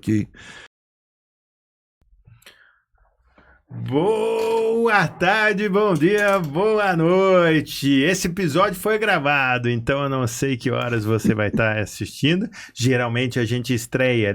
aqui. Boa tarde, bom dia, boa noite. Esse episódio foi gravado, então eu não sei que horas você vai estar assistindo. Geralmente a gente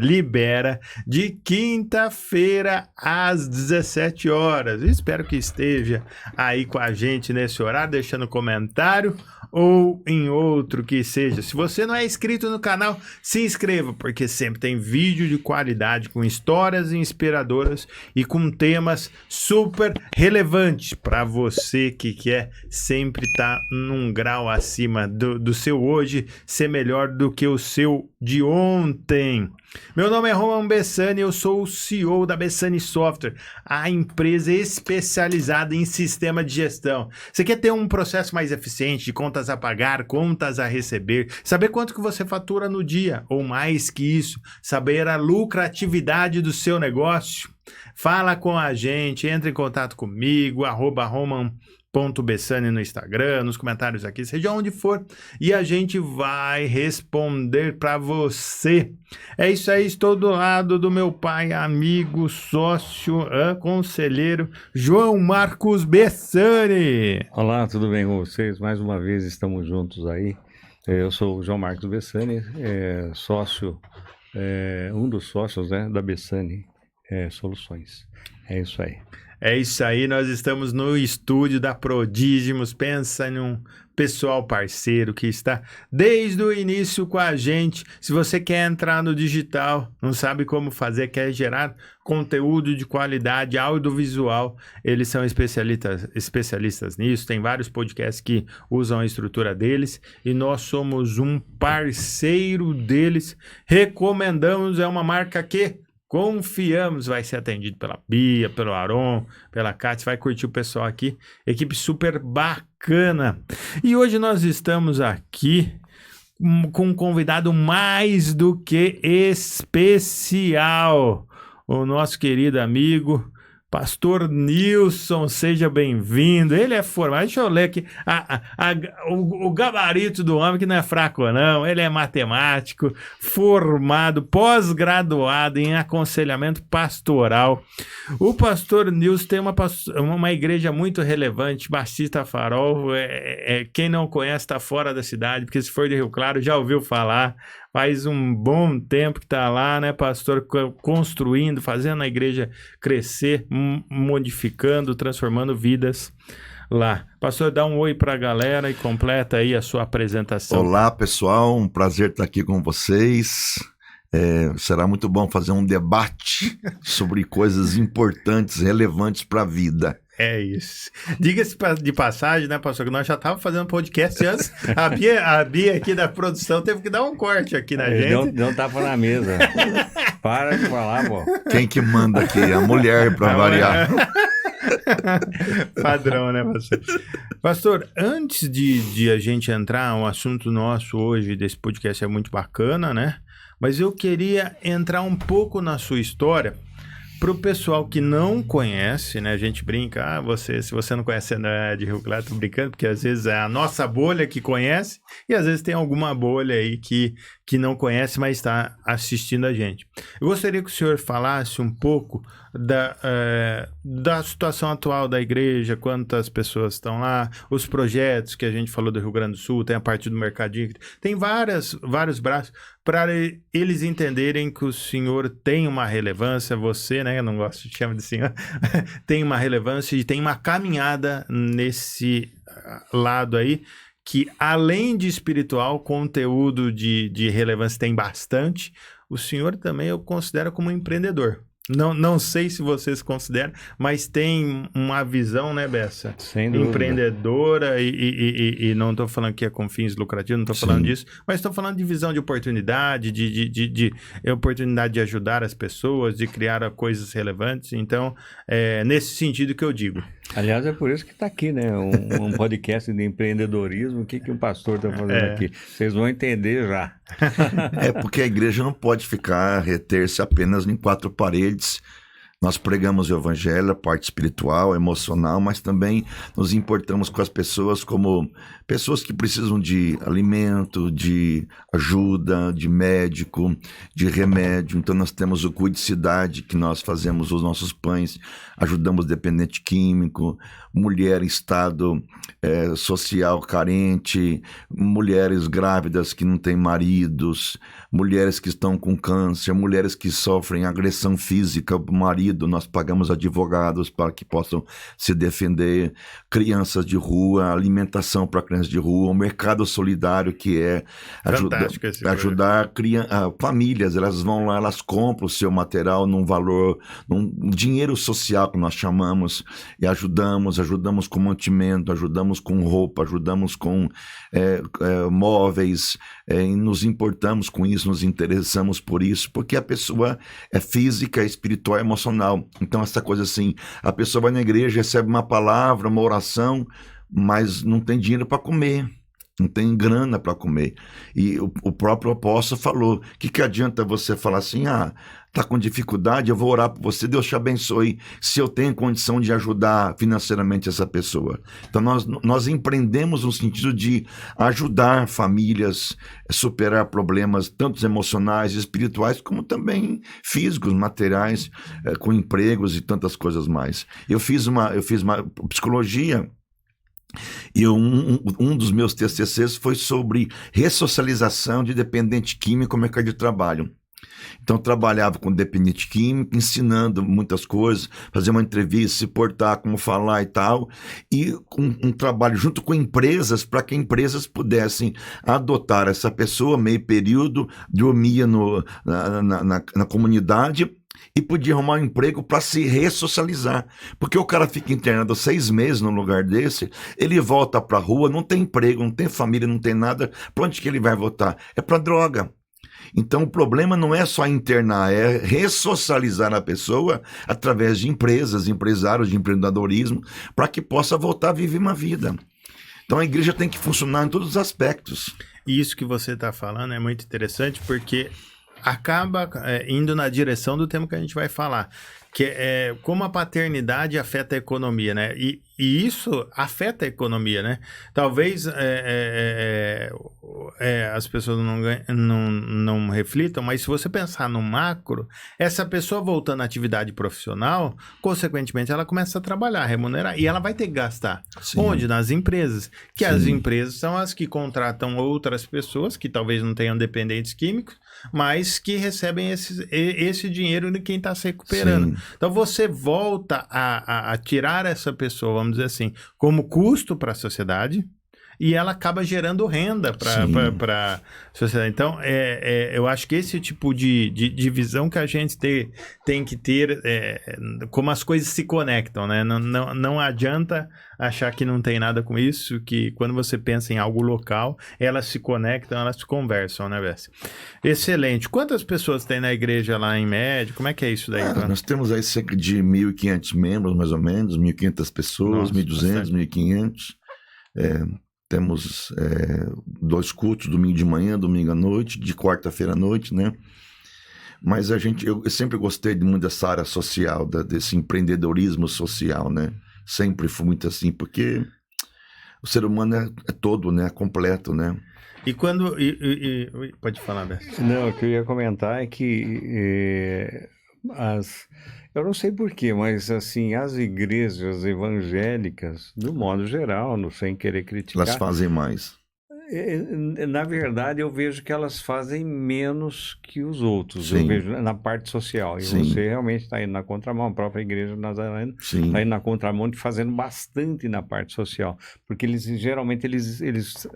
libera de quinta-feira às 17 horas. Espero que esteja aí com a gente nesse horário, deixando comentário ou em outro que seja. Se você não é inscrito no canal, se inscreva, porque sempre tem vídeo de qualidade com histórias inspiradoras e com temas super relevantes para você que quer sempre estar num grau acima do seu hoje, ser melhor do que o seu de ontem. Meu nome é Roman Bessani, eu sou o CEO da Bessani Software, a empresa especializada em sistema de gestão. Você quer ter um processo mais eficiente de contas a pagar, contas a receber, saber quanto que você fatura no dia, ou mais que isso, saber a lucratividade do seu negócio? Fala com a gente, entre em contato comigo, @roman.bessani no Instagram, nos comentários aqui, seja onde for, e a gente vai responder para você. É isso aí, estou do lado do meu pai, amigo, sócio, conselheiro, João Marcos Bessani. Olá, tudo bem com vocês? Mais uma vez estamos juntos aí. Eu sou o João Marcos Bessani, sócio, um dos sócios, né, da Bessani Soluções. É isso aí. É isso aí, nós estamos no estúdio da Prodígimos. Pensa num pessoal parceiro que está desde o início com a gente. Se você quer entrar no digital, não sabe como fazer, quer gerar conteúdo de qualidade audiovisual, eles são especialistas nisso. Tem vários podcasts que usam a estrutura deles e nós somos um parceiro deles. Recomendamos, é uma marca que confiamos, vai ser atendido pela Bia, pelo Aron, pela Kátia, vai curtir o pessoal aqui, equipe super bacana. E hoje nós estamos aqui com um convidado mais do que especial, o nosso querido amigo Pastor Nilson, seja bem-vindo. Ele é formado, deixa eu ler aqui o gabarito do homem, que não é fraco não, ele é matemático, formado, pós-graduado em aconselhamento pastoral. O pastor Nilson tem uma igreja muito relevante, Batista Farol, quem não conhece está fora da cidade, porque se for de Rio Claro já ouviu falar. Faz um bom tempo que está lá, né, pastor, construindo, fazendo a igreja crescer, modificando, transformando vidas lá. Pastor, dá um oi para a galera e completa aí a sua apresentação. Olá, pessoal, um prazer estar aqui com vocês. Será muito bom fazer um debate sobre coisas importantes, relevantes para a vida. É isso. Diga-se de passagem, né, pastor, que nós já estávamos fazendo podcast antes. A Bia aqui da produção teve que dar um corte aqui na gente. Não tapa na mesa. Para de falar, pô. Quem que manda aqui? A mulher, para variar. Padrão, né, pastor? Pastor, antes de a gente entrar, um assunto nosso hoje desse podcast é muito bacana, né? Mas eu queria entrar um pouco na sua história. Para o pessoal que não conhece, né? A gente brinca, se você não conhece de Rio Claro, tô brincando, porque às vezes é a nossa bolha que conhece e às vezes tem alguma bolha aí que não conhece, mas está assistindo a gente. Eu gostaria que o senhor falasse um pouco da situação atual da igreja, quantas pessoas estão lá, os projetos que a gente falou do Rio Grande do Sul, tem a parte do mercadinho, tem vários braços, para eles entenderem que o senhor tem uma relevância, você, né, eu não gosto de chamar de senhor, tem uma relevância e tem uma caminhada nesse lado aí, que além de espiritual, conteúdo de relevância tem bastante. O senhor também eu considero como um empreendedor. Não sei se vocês consideram, mas tem uma visão, né, Bessa? Sem dúvida. Empreendedora e não estou falando que é com fins lucrativos, não estou falando disso, mas estou falando de visão de oportunidade, de oportunidade de ajudar as pessoas, de criar coisas relevantes. Então, é nesse sentido que eu digo. Aliás, é por isso que está aqui, né? Um podcast de empreendedorismo. O que um pastor está fazendo aqui? Vocês vão entender já. É porque a igreja não pode reter-se apenas em quatro paredes, Nós pregamos o evangelho, a parte espiritual, emocional, mas também nos importamos com as pessoas como pessoas que precisam de alimento, de ajuda, de médico, de remédio. Então nós temos o Cuide Cidade, que nós fazemos os nossos pães, ajudamos dependente químico, mulher em estado social carente, mulheres grávidas que não têm maridos, mulheres que estão com câncer, mulheres que sofrem agressão física do marido, nós pagamos advogados para que possam se defender, crianças de rua, alimentação para crianças de rua, o mercado solidário, que é ajudar famílias, elas vão lá, elas compram o seu material num valor, num dinheiro social que nós chamamos, e ajudamos com mantimento, ajudamos com roupa, ajudamos com móveis, e nos importamos com isso, nos interessamos por isso, porque a pessoa é física, espiritual e emocional. Então essa coisa assim, a pessoa vai na igreja, recebe uma palavra, uma oração, mas não tem dinheiro para comer, não tem grana para comer. E o próprio apóstolo falou, o que adianta você falar assim, tá com dificuldade, eu vou orar por você, Deus te abençoe, se eu tenho condição de ajudar financeiramente essa pessoa. Então nós empreendemos no sentido de ajudar famílias a superar problemas tanto emocionais, espirituais, como também físicos, materiais, com empregos e tantas coisas mais. Eu fiz uma psicologia, e um dos meus TCCs foi sobre ressocialização de dependente químico no mercado de trabalho. Então eu trabalhava com dependente químico, ensinando muitas coisas, fazer uma entrevista, se portar, como falar e tal, e um trabalho junto com empresas, para que empresas pudessem adotar essa pessoa, meio período, dormia na comunidade, e podia arrumar um emprego para se ressocializar. Porque o cara fica internado 6 meses num lugar desse, ele volta para a rua, não tem emprego, não tem família, não tem nada, para onde que ele vai voltar? É para droga. Então o problema não é só internar, é ressocializar a pessoa através de empresas, empresários, de empreendedorismo, para que possa voltar a viver uma vida. Então a igreja tem que funcionar em todos os aspectos. E isso que você está falando é muito interessante, porque acaba indo na direção do tema que a gente vai falar, que é como a paternidade afeta a economia, né? E isso afeta a economia, né? Talvez as pessoas não reflitam, mas se você pensar no macro, essa pessoa voltando à atividade profissional, consequentemente ela começa a trabalhar, remunerar, e ela vai ter que gastar. Sim. Onde? Nas empresas. Que Sim. As empresas são as que contratam outras pessoas, que talvez não tenham dependentes químicos, mas que recebem esse dinheiro de quem está se recuperando. Sim. Então você volta a tirar essa pessoa, vamos dizer assim, como custo para a sociedade, e ela acaba gerando renda para a sociedade. Então, eu acho que esse tipo de visão que a gente tem que ter, como as coisas se conectam, né? Não adianta achar que não tem nada com isso, que quando você pensa em algo local, elas se conectam, elas se conversam, né, Bessi? Excelente. Quantas pessoas tem na igreja lá em média? Como é que é isso daí? Nós temos aí cerca de 1.500 membros, mais ou menos, 1.500 pessoas, 1.200, 1.500. Temos 2 cultos, domingo de manhã, domingo à noite, de quarta-feira à noite, né? Mas eu sempre gostei muito dessa área social, desse empreendedorismo social, né? Sempre fui muito assim, porque o ser humano é todo, né? É completo, né? E quando... pode falar, Beto. Não, o que eu ia comentar é que eu não sei porquê, mas assim, as igrejas evangélicas, do modo geral, não sem querer criticar... Elas fazem mais. Na verdade, eu vejo que elas fazem menos que os outros. Sim. Eu vejo na parte social. E Sim. você realmente está indo na contramão. A própria Igreja Nazarena está indo na contramão de fazendo bastante na parte social. Porque geralmente eles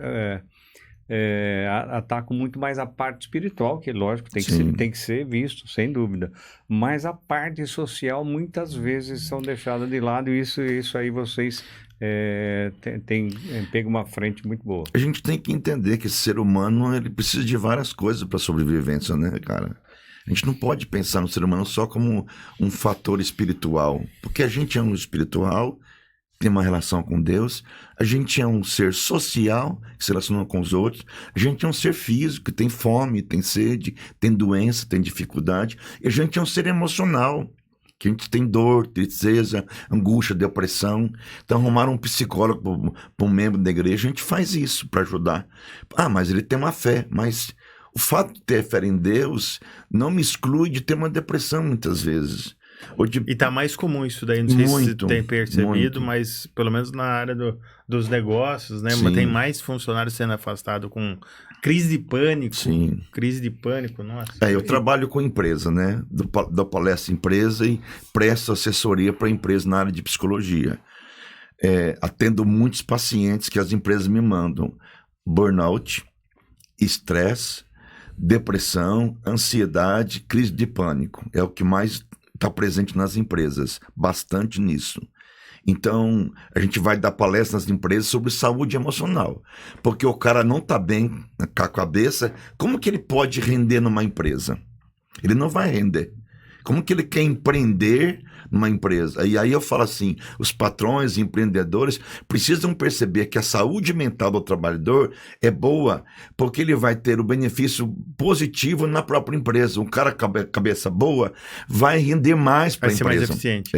atacam muito mais a parte espiritual, que lógico tem que ser visto, sem dúvida, mas a parte social muitas vezes são deixadas de lado, e isso aí vocês pegam uma frente muito boa. A gente tem que entender que esse ser humano ele precisa de várias coisas para sobrevivência, né, cara? A gente não pode pensar no ser humano só como um fator espiritual, porque a gente é um espiritual, tem uma relação com Deus, a gente é um ser social, que se relaciona com os outros, a gente é um ser físico, que tem fome, tem sede, tem doença, tem dificuldade, e a gente é um ser emocional, que a gente tem dor, tristeza, angústia, depressão. Então, arrumar um psicólogo para um membro da igreja, a gente faz isso para ajudar. Ah, mas ele tem uma fé, mas o fato de ter fé em Deus não me exclui de ter uma depressão muitas vezes. E tá mais comum isso daí, não sei se você tem percebido, muito. mas pelo menos na área dos negócios, né? Sim. Tem mais funcionários sendo afastados com crise de pânico. Sim. Crise de pânico, nossa. Eu trabalho com empresa, né? Dou palestra em empresa e presto assessoria para empresa na área de psicologia. Atendo muitos pacientes que as empresas me mandam. Burnout, estresse, depressão, ansiedade, crise de pânico. É o que mais está presente nas empresas, bastante nisso. Então, a gente vai dar palestras nas empresas sobre saúde emocional, porque o cara não está bem com a cabeça, como que ele pode render numa empresa? Ele não vai render. Como que ele quer empreender numa empresa? E aí eu falo assim, os patrões e empreendedores precisam perceber que a saúde mental do trabalhador é boa, porque ele vai ter o benefício positivo na própria empresa. Um cara com a cabeça boa vai render mais para a empresa. Vai ser mais eficiente.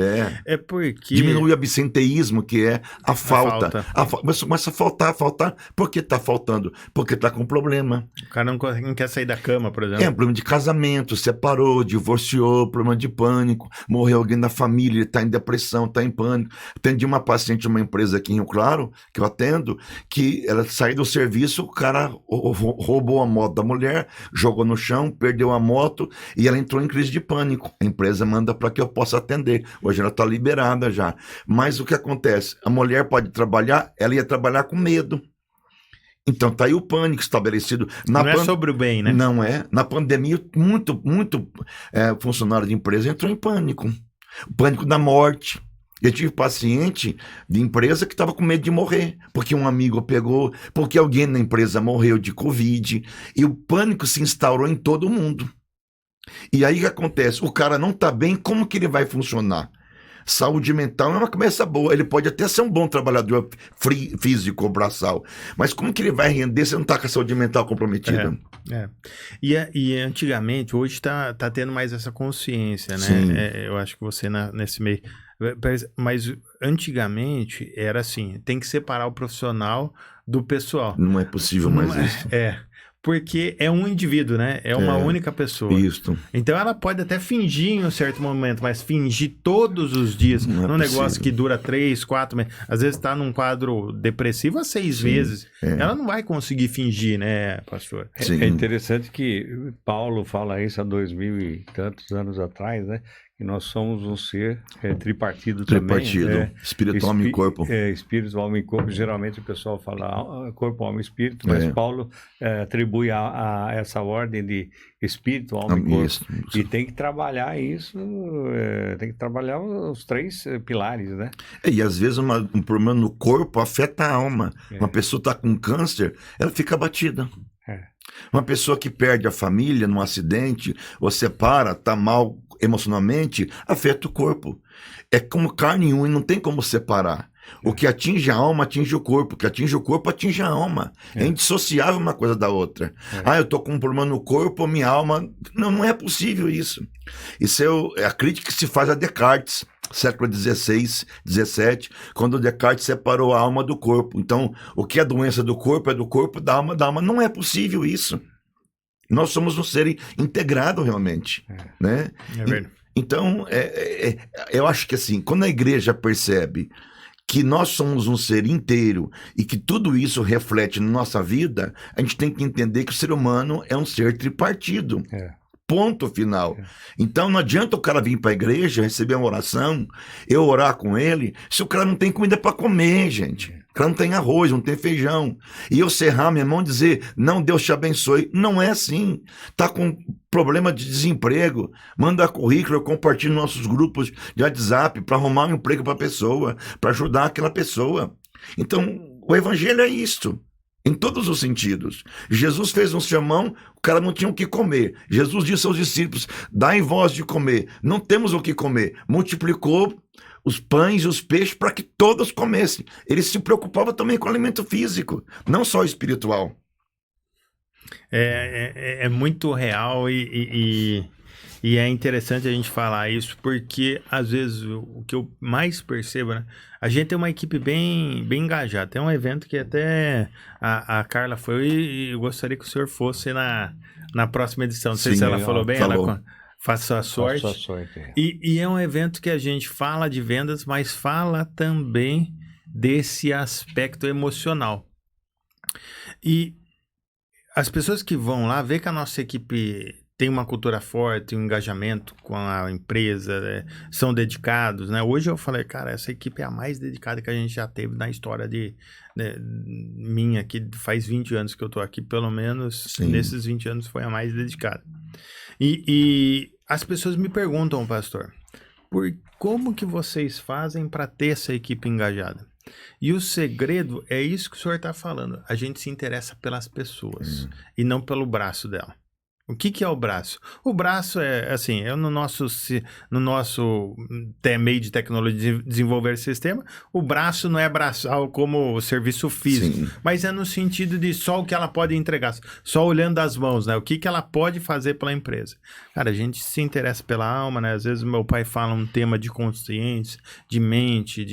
É porque... Diminui o absenteísmo, que é a falta. Mas começa a faltar. Por que está faltando? Porque está com problema. O cara não quer sair da cama, por exemplo. Problema de casamento, separou, divorciou, problema de pânico, morreu alguém da família, ele está em depressão, está em pânico. Atendi uma paciente de uma empresa aqui em Rio Claro, que eu atendo, que ela saiu do serviço, o cara roubou a moto da mulher, jogou no chão, perdeu a moto e ela entrou em crise de pânico. A empresa manda para que eu possa atender. Hoje ela está liberada já. Mas o que acontece? A mulher pode trabalhar, ela ia trabalhar com medo. Então, tá aí o pânico estabelecido. Não é sobre o bem, né? Não é. Na pandemia, muito funcionário de empresa entrou em pânico. O pânico da morte. Eu tive paciente de empresa que estava com medo de morrer, porque um amigo pegou, porque alguém na empresa morreu de Covid, e o pânico se instaurou em todo mundo. E aí o que acontece? O cara não está bem, como que ele vai funcionar? Saúde mental é uma cabeça boa, ele pode até ser um bom trabalhador físico, braçal, mas como que ele vai render se não está com a saúde mental comprometida? E antigamente, hoje tá tendo mais essa consciência, né? Eu acho que você nesse meio... Mas antigamente era assim, tem que separar o profissional do pessoal. Não é possível mais isso. Porque é um indivíduo, né? É uma única pessoa. Isso. Então ela pode até fingir em um certo momento, mas fingir todos os dias num negócio que dura 3, 4 meses. Às vezes está num quadro depressivo há 6 meses. Ela não vai conseguir fingir, né, pastor? É interessante que Paulo fala isso há 2000 e tantos anos atrás, né? Que nós somos um ser tripartido também. Espírito, alma e corpo. Espírito, alma e corpo. Geralmente o pessoal fala corpo, alma e espírito, mas Paulo atribui a essa ordem de espírito, alma e corpo. Isso. E tem que trabalhar isso, tem que trabalhar os 3 pilares, né? E às vezes um problema no corpo afeta a alma. Uma pessoa está com câncer, ela fica abatida. Uma pessoa que perde a família num acidente, ou separa, está mal emocionalmente, afeta o corpo. É como carne em um e não tem como separar. O que atinge a alma atinge o corpo, o que atinge o corpo atinge a alma. É indissociável uma coisa da outra. Eu estou com um problema no corpo, minha alma... Não é possível isso. Isso é a crítica que se faz a Descartes, século XVI, XVII, quando Descartes separou a alma do corpo. Então, o que é doença do corpo é do corpo, da alma, da alma. Não é possível isso. Nós somos um ser integrado realmente. Né? É verdade. Então, eu acho que assim, quando a igreja percebe que nós somos um ser inteiro e que tudo isso reflete na nossa vida, a gente tem que entender que o ser humano é um ser tripartido. Ponto final. Então não adianta o cara vir para a igreja, receber uma oração, eu orar com ele, se o cara não tem comida para comer, gente. O cara não tem arroz, não tem feijão. E eu cerrar minha mão e dizer, não, Deus te abençoe. Não é assim. Tá com problema de desemprego, manda currículo, eu compartilho nossos grupos de WhatsApp para arrumar um emprego para a pessoa, para ajudar aquela pessoa. Então, o evangelho é isto. Em todos os sentidos. Jesus fez um sermão, o cara não tinha o que comer. Jesus disse aos discípulos, dai vós de comer. Não temos o que comer. Multiplicou os pães e os peixes para que todos comessem. Ele se preocupava também com o alimento físico, não só espiritual. É muito real e E é interessante a gente falar isso porque, às vezes, o que eu mais percebo, né? A gente tem uma equipe bem engajada. Tem um evento que até a Carla foi e eu gostaria que o senhor fosse na próxima edição. Não sei Sim, se ela falou bem, falou. ela faça a sorte. Faça a sorte. E é um evento que a gente fala de vendas, mas fala também desse aspecto emocional. E as pessoas que vão lá, vê que a nossa equipe tem uma cultura forte, um engajamento com a empresa, né? São dedicados, né? Hoje eu falei, cara, essa equipe é a mais dedicada que a gente já teve na história minha, que faz 20 anos que eu tô aqui, pelo menos Sim. nesses 20 anos foi a mais dedicada. E as pessoas me perguntam, pastor, como que vocês fazem para ter essa equipe engajada? E o segredo é isso que o senhor está falando. A gente se interessa pelas pessoas e não pelo braço dela. O que é o braço? O braço é, assim, no nosso meio de tecnologia de desenvolver sistema, o braço não é braçal como o serviço físico, Sim. mas é no sentido de só o que ela pode entregar, só olhando as mãos, né? O que ela pode fazer pela empresa. Cara, a gente se interessa pela alma, né? Às vezes meu pai fala um tema de consciência, de mente,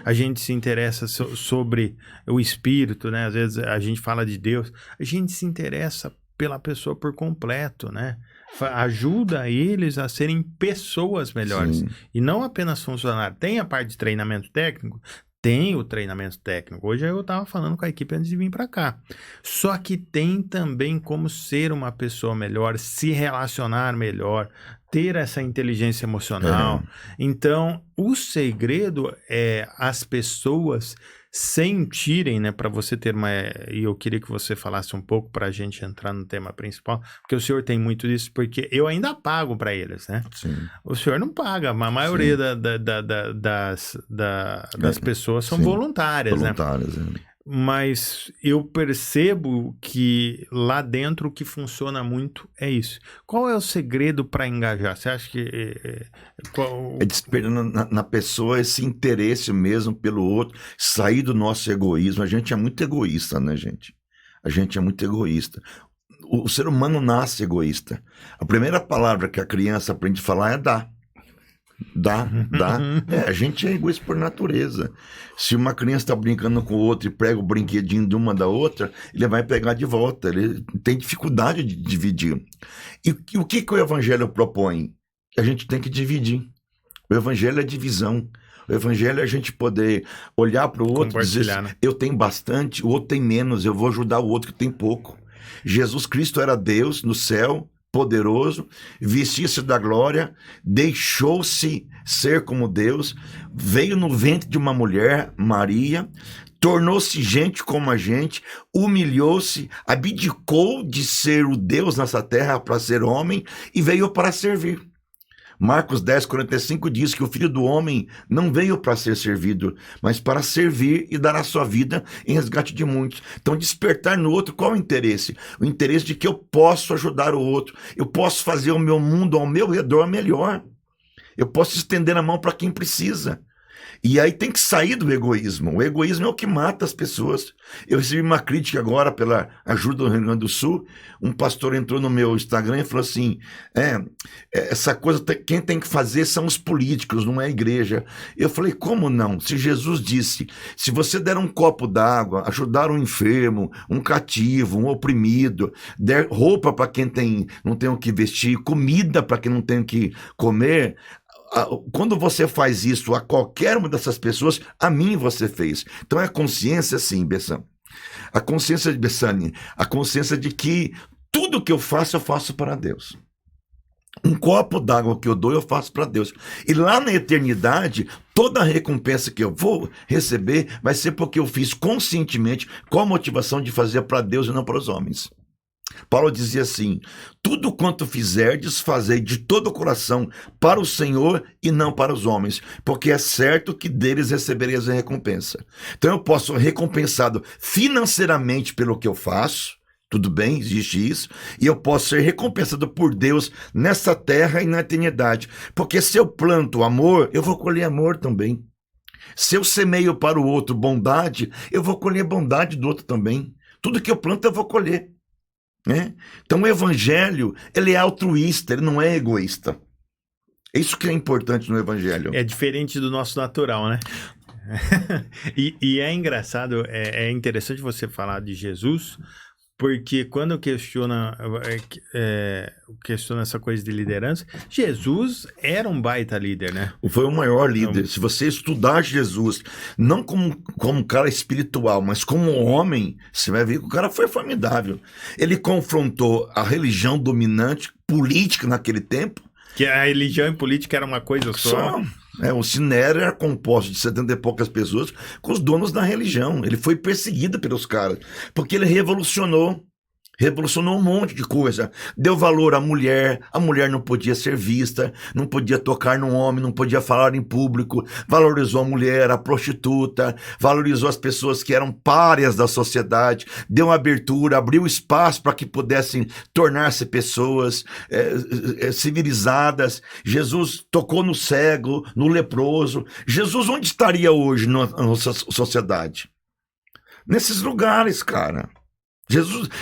a gente se interessa sobre o espírito, né? Às vezes a gente fala de Deus, a gente se interessa pela pessoa por completo, né? Ajuda eles a serem pessoas melhores. Sim. E não apenas funcionários. Tem a parte de treinamento técnico? Tem o treinamento técnico. Hoje eu estava falando com a equipe antes de vir para cá. Só que tem também como ser uma pessoa melhor, se relacionar melhor, ter essa inteligência emocional. Então, o segredo é as pessoas sentirem, né, para você ter uma... E eu queria que você falasse um pouco para a gente entrar no tema principal, porque o senhor tem muito disso, porque eu ainda pago para eles, né? Sim. O senhor não paga, a maioria das pessoas são voluntárias, Voluntárias, né? Mas eu percebo que lá dentro o que funciona muito é isso. Qual é o segredo para engajar? Você acha que... É despertando na pessoa esse interesse mesmo pelo outro, sair do nosso egoísmo. A gente é muito egoísta, né, gente? A gente é muito egoísta. O ser humano nasce egoísta. A primeira palavra que a criança aprende a falar é dar. Dá. A gente é egoísta por natureza. Se uma criança está brincando com o outro e prega o brinquedinho de uma da outra, ele vai pegar de volta. Ele tem dificuldade de dividir. E o que o evangelho propõe? A gente tem que dividir. O evangelho é divisão. O evangelho é a gente poder olhar para o outro e dizer, né? Eu tenho bastante, o outro tem menos, eu vou ajudar o outro que tem pouco. Jesus Cristo era Deus no céu, poderoso, vestia-se da glória, deixou-se ser como Deus, veio no ventre de uma mulher, Maria, tornou-se gente como a gente, humilhou-se, abdicou de ser o Deus nessa terra para ser homem e veio para servir. Marcos 10:45 diz que o Filho do Homem não veio para ser servido, mas para servir e dar a sua vida em resgate de muitos. Então, despertar no outro, qual é o interesse? O interesse de que eu posso ajudar o outro, eu posso fazer o meu mundo ao meu redor melhor, eu posso estender a mão para quem precisa. E aí tem que sair do egoísmo. O egoísmo é o que mata as pessoas. Eu recebi uma crítica agora pela ajuda do Rio Grande do Sul. Um pastor entrou no meu Instagram e falou assim, essa coisa, quem tem que fazer são os políticos, não é a igreja. Eu falei, como não? Se Jesus disse, se você der um copo d'água, ajudar um enfermo, um cativo, um oprimido, der roupa para quem não tem o que vestir, comida para quem não tem o que comer... Quando você faz isso a qualquer uma dessas pessoas, a mim você fez. Então é a consciência, sim, Bessani. A consciência de Bessani, a consciência de que tudo que eu faço para Deus. Um copo d'água que eu dou, eu faço para Deus. E lá na eternidade, toda a recompensa que eu vou receber vai ser porque eu fiz conscientemente, com a motivação de fazer para Deus e não para os homens. Paulo dizia assim, tudo quanto fizerdes, fazei de todo o coração para o Senhor e não para os homens, porque é certo que deles recebereis a recompensa. Então eu posso ser recompensado financeiramente pelo que eu faço, tudo bem, existe isso, e eu posso ser recompensado por Deus nessa terra e na eternidade, porque se eu planto amor, eu vou colher amor também. Se eu semeio para o outro bondade, eu vou colher bondade do outro também. Tudo que eu planto eu vou colher. né? Então o evangelho, ele é altruísta, ele não é egoísta. É isso que é importante no evangelho. É diferente do nosso natural, né? E é engraçado, é interessante você falar de Jesus, porque quando questiona essa coisa de liderança, Jesus era um baita líder, né? Foi o maior líder. Se você estudar Jesus, não como um cara espiritual, mas como um homem, você vai ver que o cara foi formidável. Ele confrontou a religião dominante, política naquele tempo. Que a religião e política era uma coisa só. O Sinédrio era composto de 70 e poucas pessoas com os donos da religião. Ele foi perseguido pelos caras, porque ele revolucionou um monte de coisa. Deu valor à mulher, a mulher não podia ser vista, não podia tocar no homem, não podia falar em público, valorizou a mulher, a prostituta, valorizou as pessoas que eram párias da sociedade, deu abertura, abriu espaço para que pudessem tornar-se pessoas civilizadas. Jesus tocou no cego, no leproso. Jesus onde estaria hoje na nossa sociedade? Nesses lugares, cara.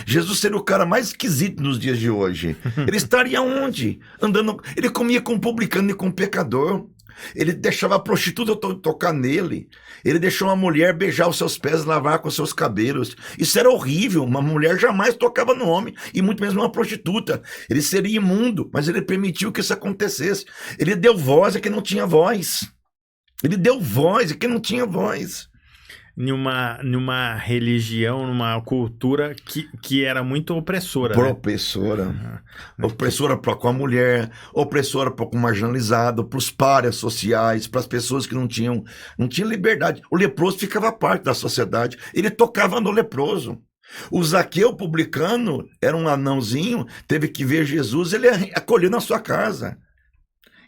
Jesus seria o cara mais esquisito nos dias de hoje. Ele estaria onde? Andando. Ele comia com publicano e com pecador. Ele deixava a prostituta tocar nele. Ele deixou uma mulher beijar os seus pés e lavar com os seus cabelos. Isso era horrível. Uma mulher jamais tocava no homem, e muito menos uma prostituta. Ele seria imundo, mas ele permitiu que isso acontecesse. Ele deu voz a quem não tinha voz. Ele deu voz a quem não tinha voz. Numa religião, numa cultura que era muito opressora. Opressora. Opressora com a mulher, opressora com o marginalizado, para os párias sociais, para as pessoas que não tinham liberdade. O leproso ficava parte da sociedade. Ele tocava no leproso. O Zaqueu publicano era um anãozinho, teve que ver Jesus, ele acolheu na sua casa.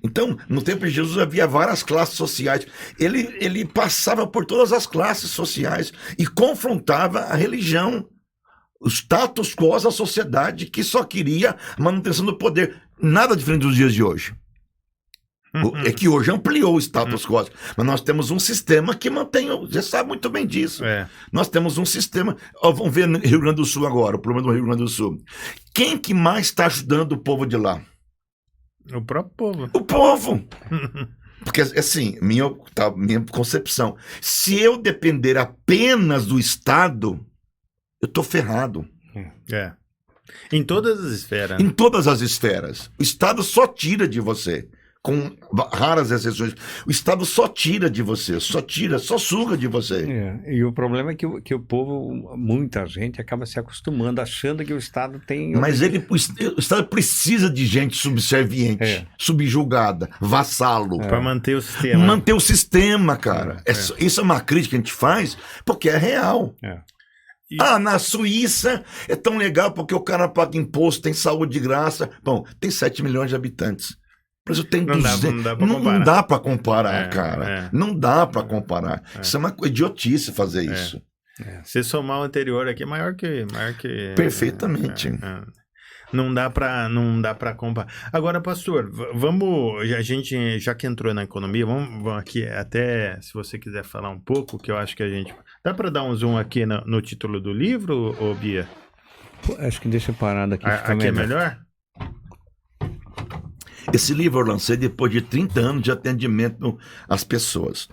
Então, no tempo de Jesus havia várias classes sociais. Ele passava por todas as classes sociais e confrontava a religião, o status quo da sociedade que só queria a manutenção do poder. Nada diferente dos dias de hoje. É que hoje ampliou o status quo, mas nós temos um sistema que mantém, você sabe muito bem disso. Nós temos um sistema, vamos ver no Rio Grande do Sul agora, o problema do Rio Grande do Sul. Quem que mais está ajudando o povo de lá? O próprio povo. O povo! Porque, assim, minha concepção, se eu depender apenas do Estado, eu tô ferrado. Em todas as esferas. Em todas as esferas. O Estado só tira de você. Com raras exceções. O Estado só tira de você, só suga de você. E o problema é que o povo, muita gente, acaba se acostumando, achando que o Estado tem... Mas o Estado precisa de gente subserviente, subjugada, vassalo. Para manter o sistema. Manter o sistema, cara. Isso é uma crítica que a gente faz porque é real. Na Suíça é tão legal porque o cara paga imposto, tem saúde de graça. Bom, tem 7 milhões de habitantes. Mas eu tenho 200. Não dá para comparar, cara. Não dá para comparar. Isso é uma idiotice fazer isso. Se somar o anterior aqui, é maior que... Perfeitamente. Não dá para comparar. Agora, pastor, a gente, já que entrou na economia, vamos aqui até, se você quiser falar um pouco, que eu acho que a gente... Dá para dar um zoom aqui no título do livro, ô Bia? Acho que deixa parado aqui. Aqui é melhor? Esse livro eu lancei depois de 30 anos de atendimento às pessoas.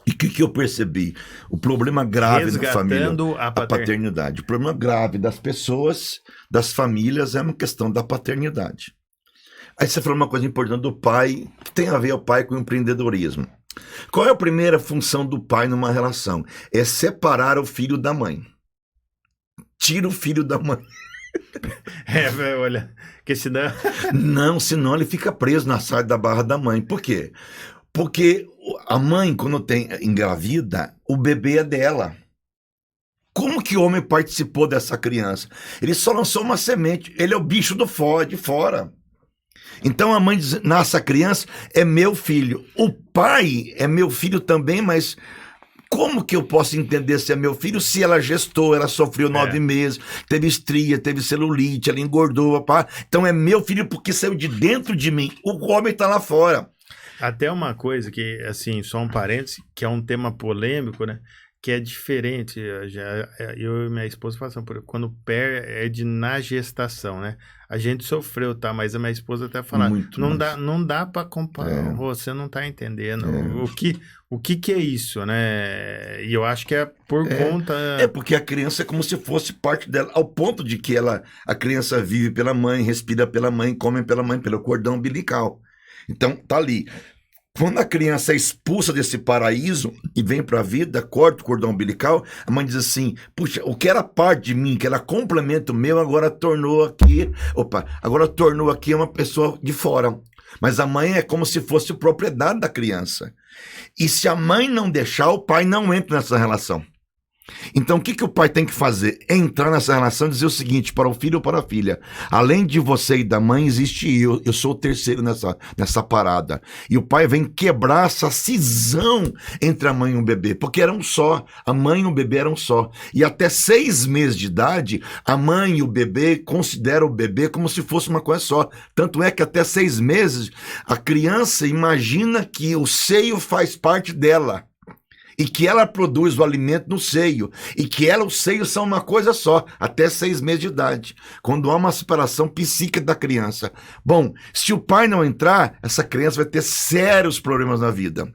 E o que eu percebi? O problema grave da família, a paternidade. O problema grave das pessoas, das famílias, é uma questão da paternidade. Aí você falou uma coisa importante do pai, que tem a ver o pai com o empreendedorismo. Qual é a primeira função do pai numa relação? É separar o filho da mãe. Tira o filho da mãe. Olha, que senão... Não, senão ele fica preso na saia da barra da mãe. Por quê? Porque a mãe, quando engravida, o bebê é dela. Como que o homem participou dessa criança? Ele só lançou uma semente, ele é o bicho de fora. Então a mãe diz, nasce a criança, é meu filho. O pai é meu filho também, mas... Como que eu posso entender se é meu filho se ela gestou, ela sofreu 9 meses, teve estria, teve celulite, ela engordou, pá. Então é meu filho porque saiu de dentro de mim. O homem tá lá fora. Até uma coisa que, assim, só um parêntese, que é um tema polêmico, né? que é diferente. Eu e minha esposa passamos por quando perde na gestação, né? A gente sofreu, tá? Mas a minha esposa até fala, Muito não mais. dá para comparar. É. Você não tá entendendo É. o que é isso, né? E eu acho que é por conta. É porque a criança é como se fosse parte dela, ao ponto de que a criança vive pela mãe, respira pela mãe, come pela mãe, pelo cordão umbilical. Então, tá ali. Quando a criança é expulsa desse paraíso e vem para a vida, corta o cordão umbilical, a mãe diz assim: puxa, o que era parte de mim, que era complemento meu, agora tornou aqui uma pessoa de fora. Mas a mãe é como se fosse propriedade da criança. E se a mãe não deixar, o pai não entra nessa relação. Então, o que o pai tem que fazer? Entrar nessa relação e dizer o seguinte para o filho ou para a filha: além de você e da mãe, existe eu sou o terceiro nessa parada. E o pai vem quebrar essa cisão entre a mãe e o bebê, porque eram só, a mãe e o bebê eram só. E até 6 meses de idade, a mãe e o bebê consideram o bebê como se fosse uma coisa só. Tanto é que até 6 meses, a criança imagina que o seio faz parte dela. E que ela produz o alimento no seio, e que ela e o seio são uma coisa só, até 6 meses de idade, quando há uma separação psíquica da criança. Bom, se o pai não entrar, essa criança vai ter sérios problemas na vida,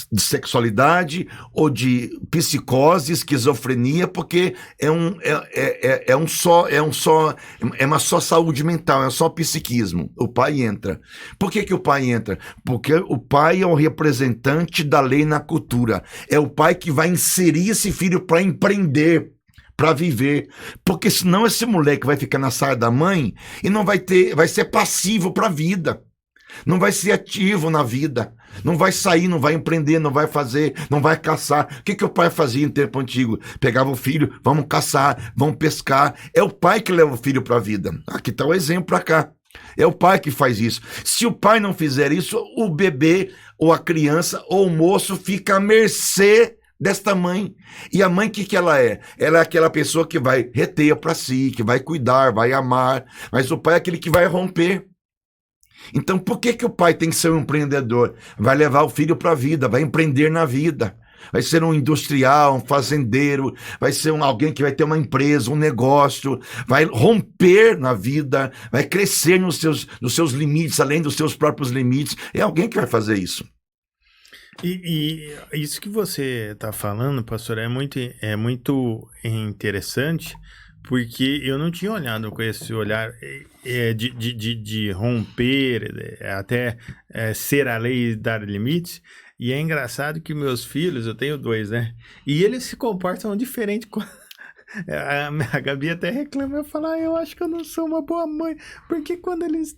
de sexualidade ou de psicose, esquizofrenia, porque é uma só saúde mental, é só psiquismo. O pai entra. Por que o pai entra? Porque o pai é o representante da lei na cultura. É o pai que vai inserir esse filho para empreender, para viver, porque senão esse moleque vai ficar na saia da mãe e não vai ser passivo para a vida. Não vai ser ativo na vida, não vai sair, não vai empreender, não vai fazer, não vai caçar. O que o pai fazia em tempo antigo? Pegava o filho, vamos caçar, vamos pescar. É o pai que leva o filho para a vida. Aqui está o exemplo para cá. É o pai que faz isso. Se o pai não fizer isso, o bebê, ou a criança, ou o moço fica à mercê desta mãe. E a mãe, o que ela é? Ela é aquela pessoa que vai reter para si, que vai cuidar, vai amar, mas o pai é aquele que vai romper. Então, por que o pai tem que ser um empreendedor? Vai levar o filho para a vida, vai empreender na vida. Vai ser um industrial, um fazendeiro, vai ser alguém que vai ter uma empresa, um negócio, vai romper na vida, vai crescer nos seus limites, além dos seus próprios limites. É alguém que vai fazer isso. E isso que você está falando, pastor, é muito interessante, porque eu não tinha olhado com esse olhar de romper, até ser a lei e dar limites. E é engraçado que meus filhos, eu tenho 2, né? E eles se comportam diferente. A Gabi até reclama, eu falo, eu acho que eu não sou uma boa mãe, porque quando eles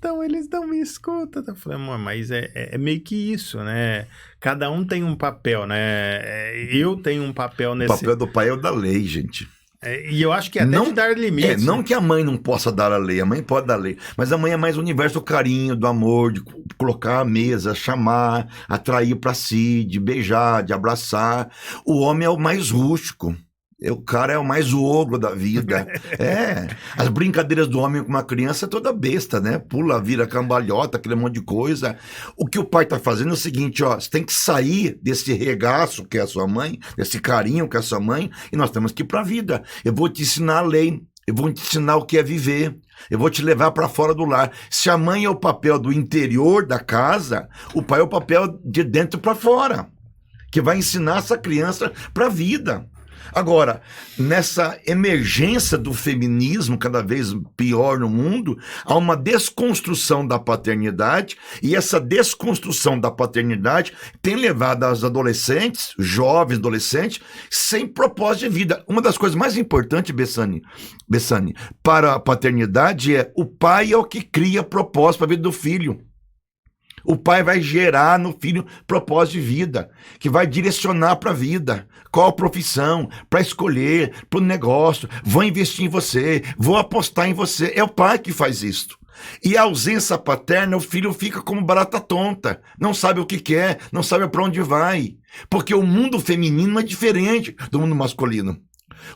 não me escutam. Eu falei, mas é meio que isso, né? Cada um tem um papel, né? Eu tenho um papel nesse... O papel do pai é o da lei, gente. E eu acho que até de dar limites. Não que a mãe não possa dar a lei, a mãe pode dar a lei, mas a mãe é mais o universo do carinho, do amor, de colocar a mesa, chamar, atrair para si, de beijar, de abraçar. O homem é o mais rústico. O cara é o mais ogro da vida. As brincadeiras do homem com uma criança é toda besta, né? Pula, vira cambalhota, aquele monte de coisa. O que o pai tá fazendo é o seguinte, você tem que sair desse regaço que é a sua mãe, desse carinho que é a sua mãe, e nós temos que ir pra vida. Eu vou te ensinar a lei, eu vou te ensinar o que é viver, eu vou te levar para fora do lar. Se a mãe é o papel do interior da casa, o pai é o papel de dentro para fora, que vai ensinar essa criança pra vida. Agora, nessa emergência do feminismo cada vez pior no mundo, há uma desconstrução da paternidade, e essa desconstrução da paternidade tem levado as adolescentes, jovens adolescentes, sem propósito de vida. Uma das coisas mais importantes, Bessani, para a paternidade é o pai é o que cria propósito para a vida do filho. O pai vai gerar no filho propósito de vida, que vai direcionar para a vida. Qual profissão? Para escolher, para o negócio. Vou investir em você, vou apostar em você. É o pai que faz isso. E a ausência paterna, o filho fica como barata tonta. Não sabe o que quer, não sabe para onde vai. Porque o mundo feminino é diferente do mundo masculino.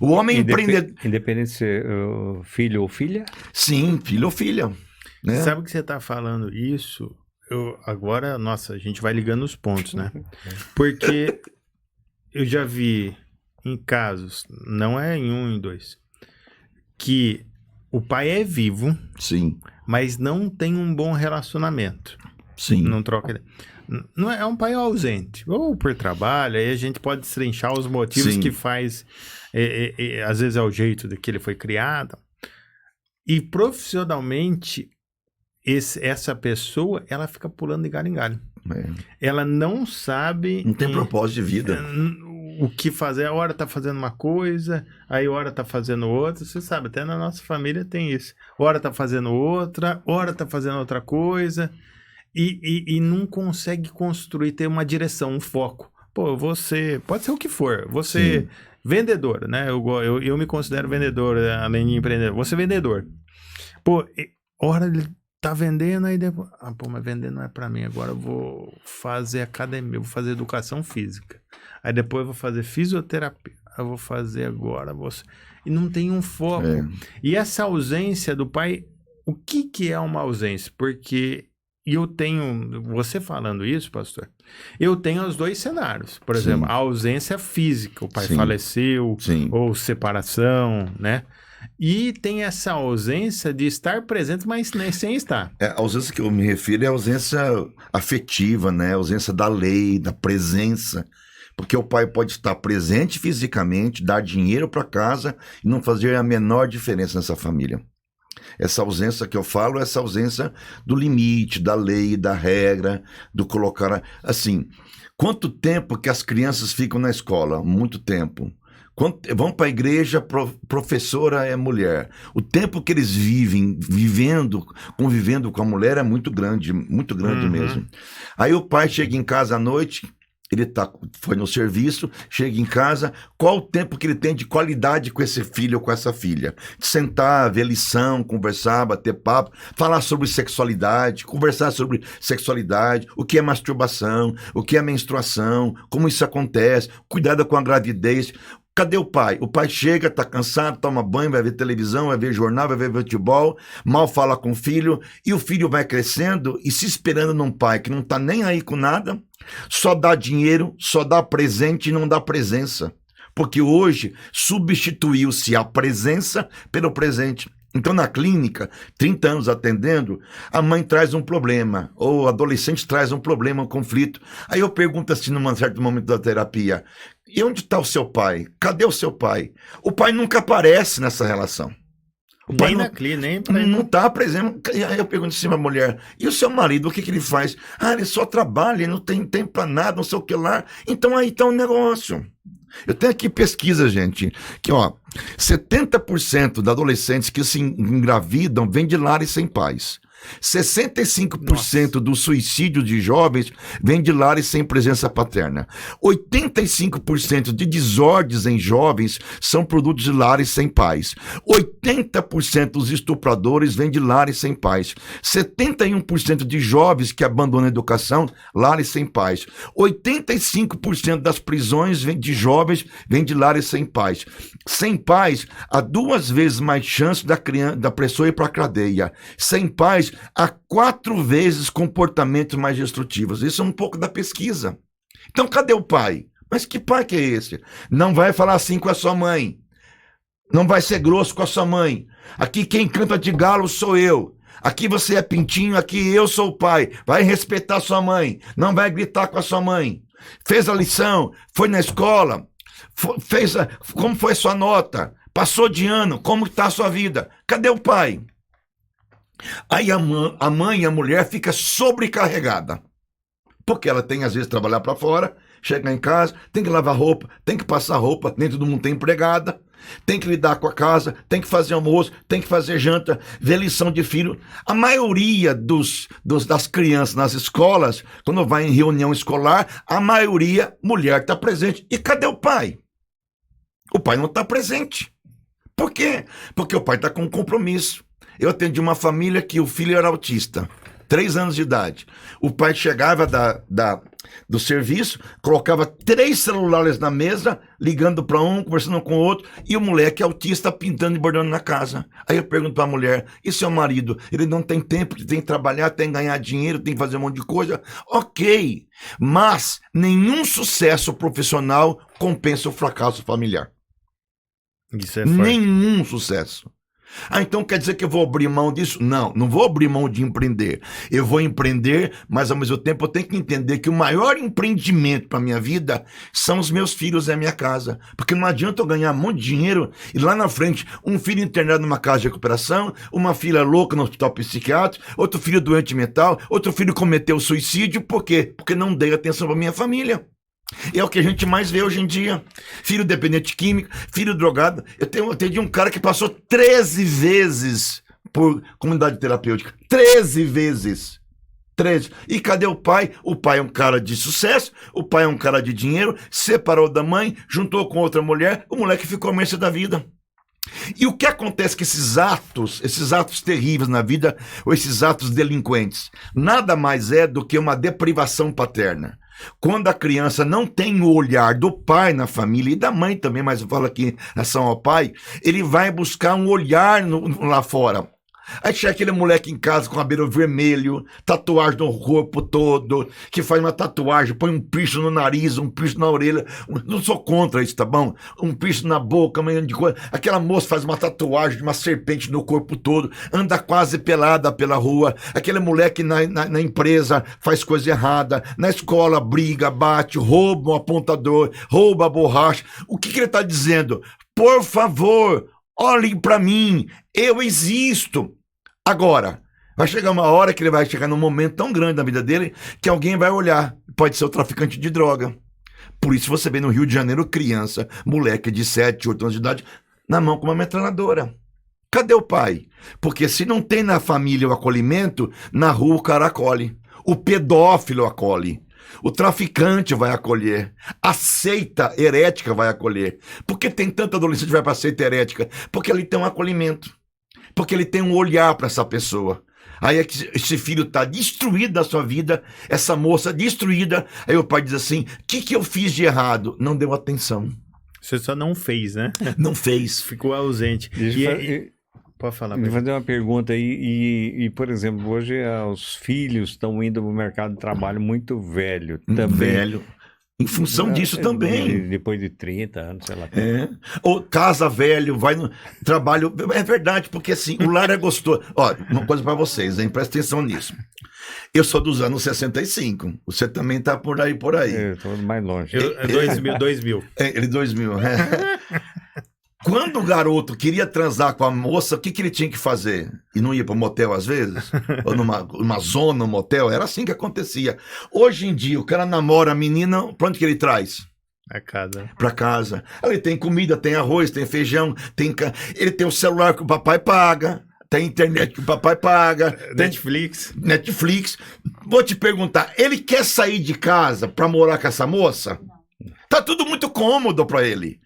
O homem empreendedor... Independente se é filho ou filha? Sim, filho ou filha. Né? Sabe que você está falando isso... Agora, nossa, a gente vai ligando os pontos, né? Porque eu já vi em casos, não é em um, em dois, que o pai é vivo, Sim, mas não tem um bom relacionamento. sim. Não troca ideia. Não é um pai ausente, ou por trabalho, aí a gente pode destrinchar os motivos Sim. que faz, às vezes é o jeito de que ele foi criado. E profissionalmente, essa pessoa, ela fica pulando de galho em galho. É. Ela não sabe Não tem propósito de vida. o que fazer. A hora tá fazendo uma coisa, aí a hora tá fazendo outra. Você sabe, até na nossa família tem isso. Hora tá fazendo outra, hora tá fazendo outra coisa. E não consegue construir, ter uma direção, um foco. Pô, você, pode ser o que for, você Sim. vendedor, né? Eu me considero vendedor, além de empreendedor. Você é vendedor. Pô, hora ele tá vendendo, aí depois, mas vender não é pra mim, agora eu vou fazer academia, eu vou fazer educação física. Aí depois eu vou fazer fisioterapia. Eu vou fazer agora, e não tem um foco. É. E essa ausência do pai, o que é uma ausência? Porque e eu tenho, você falando isso, pastor, eu tenho os dois cenários. Por exemplo, a ausência física, o pai Sim. faleceu, Sim. ou separação, né? E tem essa ausência de estar presente, mas nem sem estar. A ausência que eu me refiro é a ausência afetiva, né? A ausência da lei, da presença. Porque o pai pode estar presente fisicamente, dar dinheiro para casa e não fazer a menor diferença nessa família. Essa ausência que eu falo é essa ausência do limite, da lei, da regra, do colocar... Assim, quanto tempo que as crianças ficam na escola? Muito tempo. Vão para a igreja, professora é mulher. O tempo que eles convivendo com a mulher é muito grande mesmo. Aí o pai chega em casa à noite... Ele foi no serviço, chega em casa, qual o tempo que ele tem de qualidade com esse filho ou com essa filha? De sentar, ver lição, conversar, bater papo, falar sobre sexualidade, conversar sobre sexualidade, o que é masturbação, o que é menstruação, como isso acontece, cuidado com a gravidez. Cadê o pai? O pai chega, tá cansado, toma banho, vai ver televisão, vai ver jornal, vai ver futebol, mal fala com o filho, e o filho vai crescendo e se esperando num pai que não tá nem aí com nada, só dá dinheiro, só dá presente e não dá presença. Porque hoje substituiu-se a presença pelo presente. Então, na clínica, 30 anos atendendo, a mãe traz um problema, ou o adolescente traz um problema, um conflito. Aí eu pergunto assim, num certo momento da terapia, e onde está o seu pai? Cadê o seu pai? O pai nunca aparece nessa relação. O pai Nem na clínica, nem não está presente. Aí eu pergunto assim pra mulher, e o seu marido, o que ele faz? Ele só trabalha, ele não tem tempo para nada, não sei o que lá. Então aí está o negócio. Eu tenho aqui pesquisa, gente, que 70% de adolescentes que se engravidam vêm de lares sem pais. 65% do suicídio de jovens vem de lares sem presença paterna. 85% de desordens em jovens são produtos de lares sem pais. 80% dos estupradores vêm de lares sem pais. 71% de jovens que abandonam a educação, lares sem pais. 85% das prisões de jovens vêm de lares sem pais. Sem pais, há 2 vezes mais chance da pessoa ir para a cadeia. Sem pais, há 4 vezes comportamentos mais destrutivos. Isso é um pouco da pesquisa. Então, cadê o pai? Mas que pai que é esse? Não vai falar assim com a sua mãe. Não vai ser grosso com a sua mãe. Aqui quem canta de galo sou eu. Aqui você é pintinho, aqui eu sou o pai. Vai respeitar sua mãe. Não vai gritar com a sua mãe. Fez a lição, foi na escola, como foi a sua nota? Passou de ano, como está a sua vida? Cadê o pai? Aí a mãe, a mulher, fica sobrecarregada. Porque ela tem, às vezes, trabalhar para fora, chegar em casa, tem que lavar roupa, tem que passar roupa, nem todo mundo tem empregada, tem que lidar com a casa, tem que fazer almoço, tem que fazer janta, ver lição de filho. A maioria das crianças nas escolas, quando vai em reunião escolar, a maioria, mulher está presente. E cadê o pai? O pai não está presente. Por quê? Porque o pai está com um compromisso. Eu atendi uma família que o filho era autista. 3 anos de idade. O pai chegava do serviço, colocava 3 celulares na mesa, ligando para um, conversando com o outro, e o moleque autista pintando e bordando na casa. Aí eu pergunto para a mulher, e seu marido? Ele não tem tempo, ele tem que trabalhar, tem que ganhar dinheiro, tem que fazer um monte de coisa. Ok, mas nenhum sucesso profissional compensa o fracasso familiar. Isso é forte. Nenhum sucesso. Ah, então quer dizer que eu vou abrir mão disso? Não, não vou abrir mão de empreender. Eu vou empreender, mas ao mesmo tempo eu tenho que entender que o maior empreendimento para minha vida são os meus filhos e a minha casa. Porque não adianta eu ganhar um monte de dinheiro e lá na frente um filho internado numa casa de recuperação, uma filha louca no hospital psiquiátrico, outro filho doente mental, outro filho cometeu suicídio. Por quê? Porque não dei atenção para minha família. É o que a gente mais vê hoje em dia. Filho dependente químico, filho drogado. Eu tenho um cara que passou 13 vezes por comunidade terapêutica. 13 vezes. 13. E cadê o pai? O pai é um cara de sucesso, o pai é um cara de dinheiro, separou da mãe, juntou com outra mulher, o moleque ficou à mercê da vida. E o que acontece com esses atos terríveis na vida, ou esses atos delinquentes? Nada mais é do que uma deprivação paterna. Quando a criança não tem o olhar do pai na família, e da mãe também, mas eu falo aqui em relação ao pai, ele vai buscar um olhar lá fora. Aí chega aquele moleque em casa com cabelo vermelho, tatuagem no corpo todo, que faz uma tatuagem, põe um piercing no nariz, um piercing na orelha. Não sou contra isso, tá bom? Um piercing na boca, uma de coisa. Aquela moça faz uma tatuagem de uma serpente no corpo todo, anda quase pelada pela rua. Aquele moleque na empresa faz coisa errada, na escola briga, bate, rouba um apontador, rouba a borracha. O que ele está dizendo? Por favor, olhem para mim, eu existo. Agora, vai chegar uma hora que ele vai chegar num momento tão grande na vida dele que alguém vai olhar. Pode ser o traficante de droga. Por isso você vê no Rio de Janeiro criança, moleque de 7, 8 anos de idade, na mão com uma metralhadora. Cadê o pai? Porque se não tem na família o acolhimento, na rua o cara acolhe. O pedófilo acolhe. O traficante vai acolher. A seita herética vai acolher. Por que tem tanta adolescente que vai para a seita herética? Porque ali tem um acolhimento. Porque ele tem um olhar para essa pessoa. Aí é que esse filho está destruído da sua vida, essa moça destruída. Aí o pai diz assim, o que eu fiz de errado? Não deu atenção. Você só não fez, né? Não fez. Ficou ausente. Pode falar. Vou fazer uma pergunta aí. Por exemplo, hoje os filhos estão indo para o mercado de trabalho muito velho. Também. Velho. Em função disso também. Depois de 30 anos, sei lá. Ou casa velho, vai no trabalho. É verdade, porque assim, o lar é gostoso. Ó, uma coisa para vocês, hein? Presta atenção nisso. Eu sou dos anos 65. Você também tá por aí. Eu tô mais longe. 2000. Ele 2000. Quando o garoto queria transar com a moça, o que ele tinha que fazer? E não ia para um motel às vezes? Ou numa zona, um motel? Era assim que acontecia. Hoje em dia, o cara namora a menina, pra onde que ele traz? Pra casa. Ele tem comida, tem arroz, tem feijão, ele tem o celular que o papai paga, tem internet que o papai paga. Netflix. Vou te perguntar, ele quer sair de casa pra morar com essa moça? Tá tudo muito cômodo pra ele.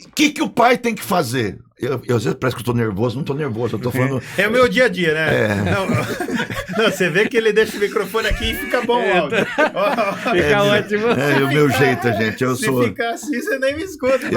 O que o pai tem que fazer? Eu às vezes parece que eu tô nervoso, não tô nervoso, eu tô falando... É o meu dia a dia, né? Não, você vê que ele deixa o microfone aqui e fica bom o áudio. Fica ótimo. É o meu jeito, gente. Se ficar assim, você nem me escuta.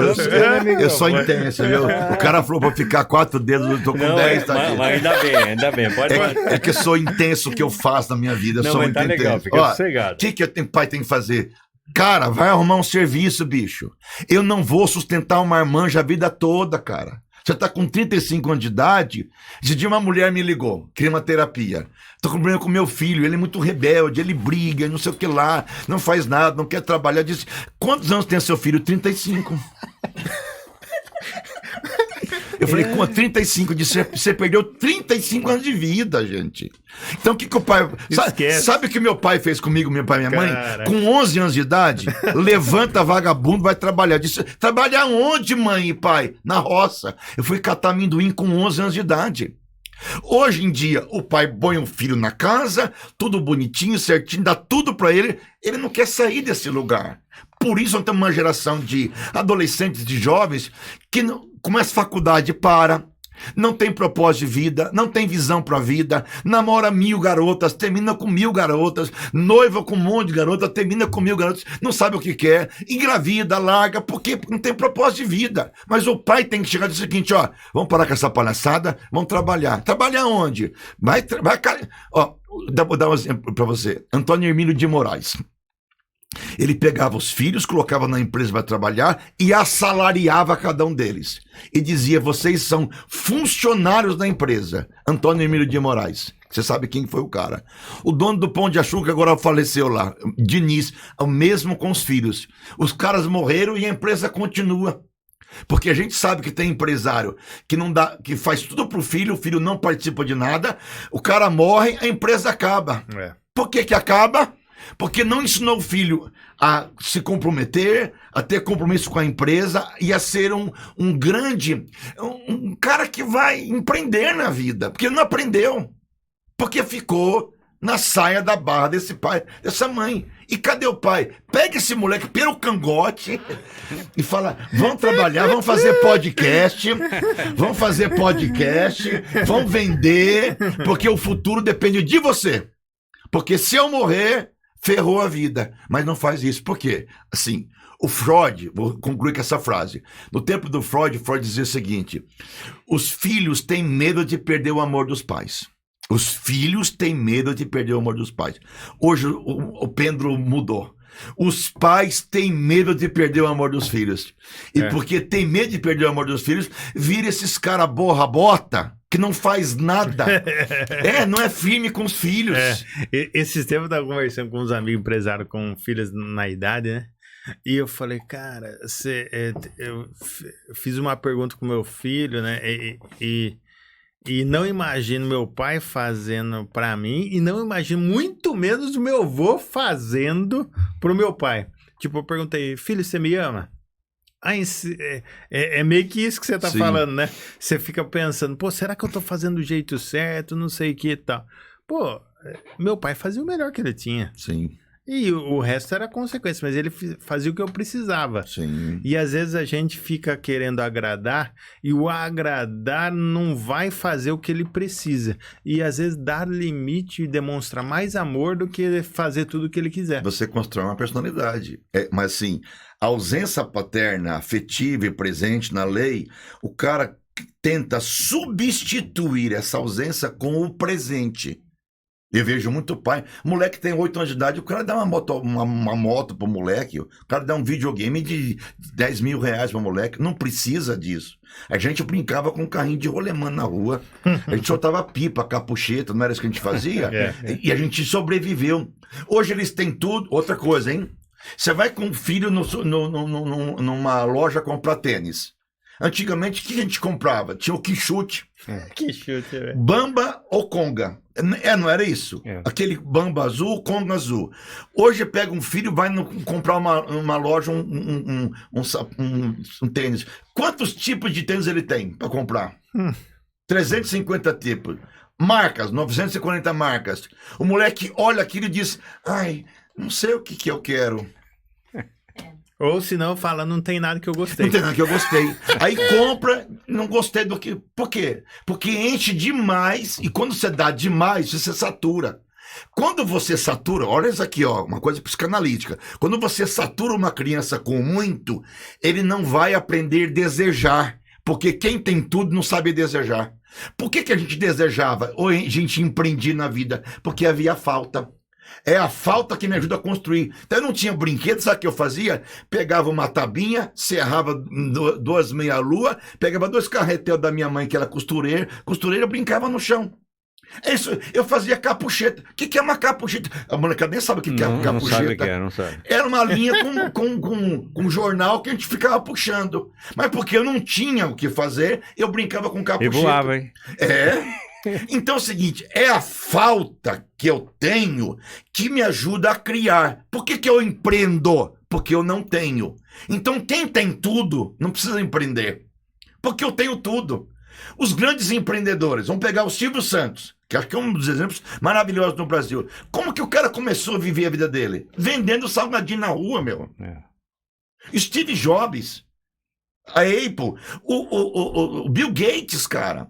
Eu sou intenso, viu? O cara falou pra ficar 4 dedos, eu tô com 10, tá aqui. Mas ainda bem. Pode... É que eu sou intenso o que eu faço na minha vida, eu sou muito intenso. Legal, fica sossegado. O que o pai tem que fazer? Cara, vai arrumar um serviço, bicho. Eu não vou sustentar uma marmanja a vida toda, cara. Você tá com 35 anos de idade, esse dia uma mulher me ligou, queria uma terapia. Tô com problema com meu filho, ele é muito rebelde, ele briga, não sei o que lá, não faz nada, não quer trabalhar. Eu disse, quantos anos tem seu filho? 35. Eu falei, com 35, você perdeu 35 anos de vida, gente. Então o que o pai... Sabe o que meu pai fez comigo, meu pai e minha mãe? Com 11 anos de idade, levanta vagabundo, vai trabalhar. Disse, trabalhar onde, mãe e pai? Na roça. Eu fui catar amendoim com 11 anos de idade. Hoje em dia, o pai põe um filho na casa, tudo bonitinho, certinho, dá tudo pra ele não quer sair desse lugar. Por isso nós temos uma geração de adolescentes, de jovens, que não, começa faculdade, não tem propósito de vida, não tem visão pra vida, namora 1000 garotas, termina com 1000 garotas, noiva com um monte de garotas, termina com 1000 garotas, não sabe o que quer, engravida, larga, porque não tem propósito de vida. Mas o pai tem que chegar e dizer o seguinte, ó, vamos parar com essa palhaçada, vamos trabalhar. Trabalhar onde? Ó, vou dar um exemplo pra você. Antônio Hermínio de Moraes. Ele pegava os filhos, colocava na empresa para trabalhar e assalariava cada um deles. E dizia, vocês são funcionários da empresa. Antônio Hermínio de Moraes. Você sabe quem foi o cara. O dono do Pão de Açúcar agora faleceu lá. Diniz, o mesmo com os filhos. Os caras morreram e a empresa continua. Porque a gente sabe que tem empresário que não dá, que faz tudo pro filho, o filho não participa de nada, o cara morre, a empresa acaba. Por que acaba? Porque não ensinou o filho a se comprometer, a ter compromisso com a empresa e a ser um cara que vai empreender na vida. Porque ele não aprendeu. Porque ficou na saia da barra desse pai, dessa mãe. E cadê o pai? Pega esse moleque pelo cangote e fala, vamos trabalhar, vamos fazer podcast, vamos vender, porque o futuro depende de você. Porque se eu morrer, ferrou a vida. Mas não faz isso. Por quê? Assim, o Freud, vou concluir com essa frase. No tempo do Freud dizia o seguinte, os filhos têm medo de perder o amor dos pais. Os filhos têm medo de perder o amor dos pais. Hoje o pêndulo mudou. Os pais têm medo de perder o amor dos filhos. E porque tem medo de perder o amor dos filhos, vira esses cara borra-bota que não faz nada. Não é firme com os filhos. Esses tempos eu estava conversando com uns amigos empresários com filhas na idade, né? E eu falei, cara, eu fiz uma pergunta com meu filho, né? E não imagino meu pai fazendo pra mim e não imagino muito menos o meu avô fazendo pro meu pai. Tipo, eu perguntei, filho, você me ama? É meio que isso que você tá Sim. falando, né? Você fica pensando, pô, será que eu tô fazendo do jeito certo? Não sei o que e tal. Pô, meu pai fazia o melhor que ele tinha. Sim. E o resto era consequência, mas ele fazia o que eu precisava. Sim. E às vezes a gente fica querendo agradar e o agradar não vai fazer o que ele precisa. E às vezes dar limite e demonstrar mais amor do que fazer tudo o que ele quiser. Você constrói uma personalidade. Mas assim, a ausência paterna, afetiva e presente na lei, o cara tenta substituir essa ausência com o presente. Eu vejo muito pai. O moleque tem 8 anos de idade, o cara dá uma moto pro moleque, o cara dá um videogame de 10 mil reais pro moleque. Não precisa disso. A gente brincava com um carrinho de rolemã na rua. A gente soltava pipa, capucheta, não era isso que a gente fazia? E a gente sobreviveu. Hoje eles têm tudo. Outra coisa, hein? Você vai com um filho numa loja comprar tênis. Antigamente, o que a gente comprava? Tinha o quichute. Que chute, velho. Bamba ou Conga. Não era isso? Aquele Bamba azul, Conga azul. Hoje pega um filho, vai comprar uma loja, um tênis. Quantos tipos de tênis ele tem para comprar? 350 tipos. Marcas, 940 marcas. O moleque olha aquilo e diz, ai, não sei o que eu quero. Ou senão fala, não tem nada que eu gostei. Não tem nada que eu gostei. Aí compra, não gostei do que... Por quê? Porque enche demais e quando você dá demais, você satura. Quando você satura, olha isso aqui, ó, uma coisa psicanalítica. Quando você satura uma criança com muito, ele não vai aprender a desejar. Porque quem tem tudo não sabe desejar. Por que a gente desejava? Ou a gente empreendia na vida? Porque havia falta. É a falta que me ajuda a construir. Então eu não tinha brinquedo, sabe o que eu fazia? Pegava uma tabinha, serrava 2 meia-lua, pegava 2 carretéis da minha mãe, que era costureira, eu brincava no chão. É isso, eu fazia capucheta. O que é uma capucheta? A molecada nem sabe o que é capucheta. Não sabe o que é, não sabe. Era uma linha com jornal que a gente ficava puxando. Mas porque eu não tinha o que fazer, eu brincava com capucheta. E voava, hein? Então é o seguinte, é a falta que eu tenho que me ajuda a criar. Por que eu empreendo? Porque eu não tenho. Então quem tem tudo não precisa empreender. Porque eu tenho tudo. Os grandes empreendedores, vamos pegar o Silvio Santos, que acho que é um dos exemplos maravilhosos no Brasil. Como que o cara começou a viver a vida dele? Vendendo salgadinho na rua, meu. Steve Jobs. A Apple, o Bill Gates, cara.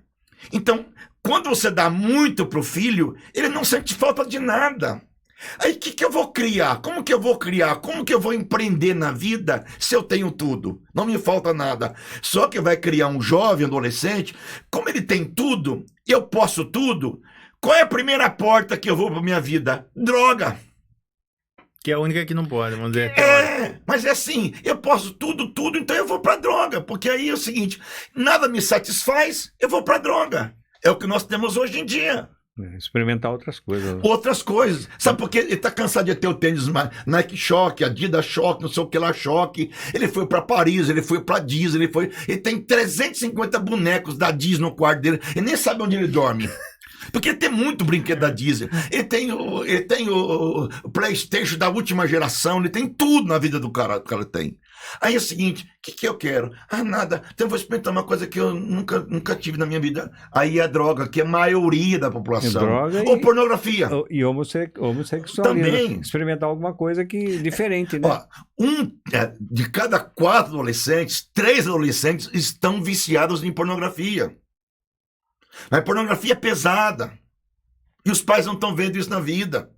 Então, quando você dá muito pro filho, ele não sente falta de nada. Aí o que eu vou criar? Como que eu vou criar? Como que eu vou empreender na vida se eu tenho tudo? Não me falta nada. Só que vai criar um jovem, adolescente, como ele tem tudo, eu posso tudo, qual é a primeira porta que eu vou pra minha vida? Droga! Que é a única que não pode, vamos dizer. Mas é assim, eu posso tudo, então eu vou pra droga, porque aí é o seguinte, nada me satisfaz, eu vou pra droga. É o que nós temos hoje em dia. Experimentar outras coisas. Outras coisas. Sabe por quê? Ele tá cansado de ter o tênis Nike Shock, Adidas Shock, não sei o que lá Shock. Ele foi pra Paris, ele foi pra Disney, ele tem 350 bonecos da Disney no quarto dele, e nem sabe onde ele dorme. Porque ele tem muito brinquedo da Disney. Ele tem o PlayStation da última geração, ele tem tudo na vida do cara que ele tem. Aí é o seguinte, o que eu quero? Nada. Então eu vou experimentar uma coisa que eu nunca tive na minha vida. Aí é droga, que é a maioria da população. Droga ou pornografia. E homossexualismo. Também. Experimentar alguma coisa diferente, né? Ó, de cada 4 adolescentes, 3 adolescentes estão viciados em pornografia. Mas pornografia é pesada. E os pais não estão vendo isso na vida.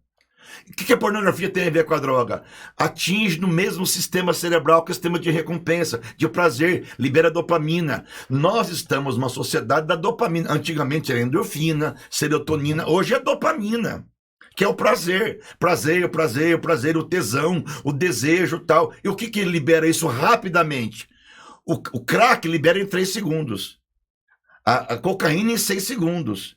O que a pornografia tem a ver com a droga? Atinge no mesmo sistema cerebral que o sistema de recompensa, de prazer, libera dopamina. Nós estamos numa sociedade da dopamina. Antigamente era endorfina, serotonina, hoje é dopamina, que é o prazer. Prazer, o tesão, o desejo, tal. E o que libera isso rapidamente? O crack libera em 3 segundos. A cocaína em 6 segundos.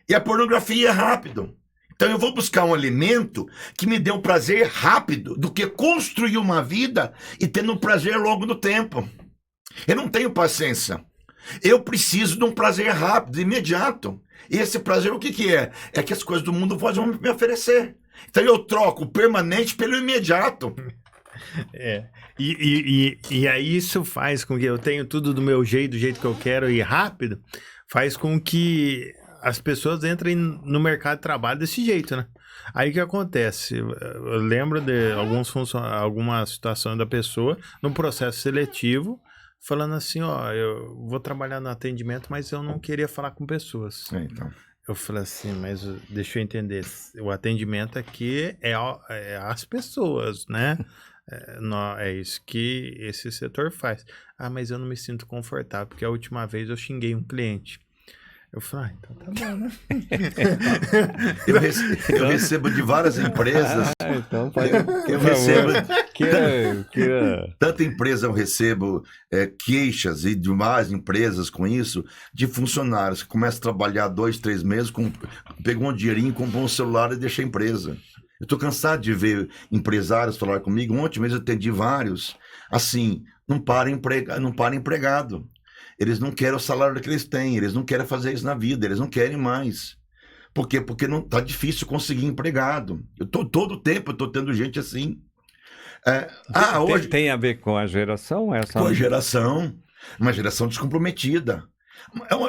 E a pornografia é rápido. Então eu vou buscar um alimento que me dê um prazer rápido do que construir uma vida e tendo um prazer ao longo do tempo. Eu não tenho paciência. Eu preciso de um prazer rápido, imediato. E esse prazer o que é? É que as coisas do mundo vão me oferecer. Então eu troco o permanente pelo imediato. E aí isso faz com que eu tenha tudo do meu jeito, do jeito que eu quero e rápido, faz com que as pessoas entrem no mercado de trabalho desse jeito, né? Aí o que acontece? Eu lembro de alguma situação da pessoa no processo seletivo falando assim, eu vou trabalhar no atendimento, mas eu não queria falar com pessoas. Então. Eu falei assim, mas deixa eu entender, o atendimento aqui é as pessoas, né? É isso que esse setor faz. Mas eu não me sinto confortável, porque a última vez eu xinguei um cliente. Eu falei, então tá bom, né? Eu recebo de várias empresas. Então pode... Eu recebo. Tanta empresa eu recebo queixas e demais empresas com isso, de funcionários que começam a trabalhar 2, 3 meses, pegou um dinheirinho, comprou um celular e deixa a empresa. Eu estou cansado de ver empresários falar comigo. Ontem mesmo eu atendi vários. Assim, não para empregado. Eles não querem o salário que eles têm. Eles não querem fazer isso na vida. Eles não querem mais. Por quê? Porque não tá difícil conseguir empregado. Todo o tempo eu estou tendo gente assim. Hoje tem a ver com a geração? Com a geração. Uma geração descomprometida.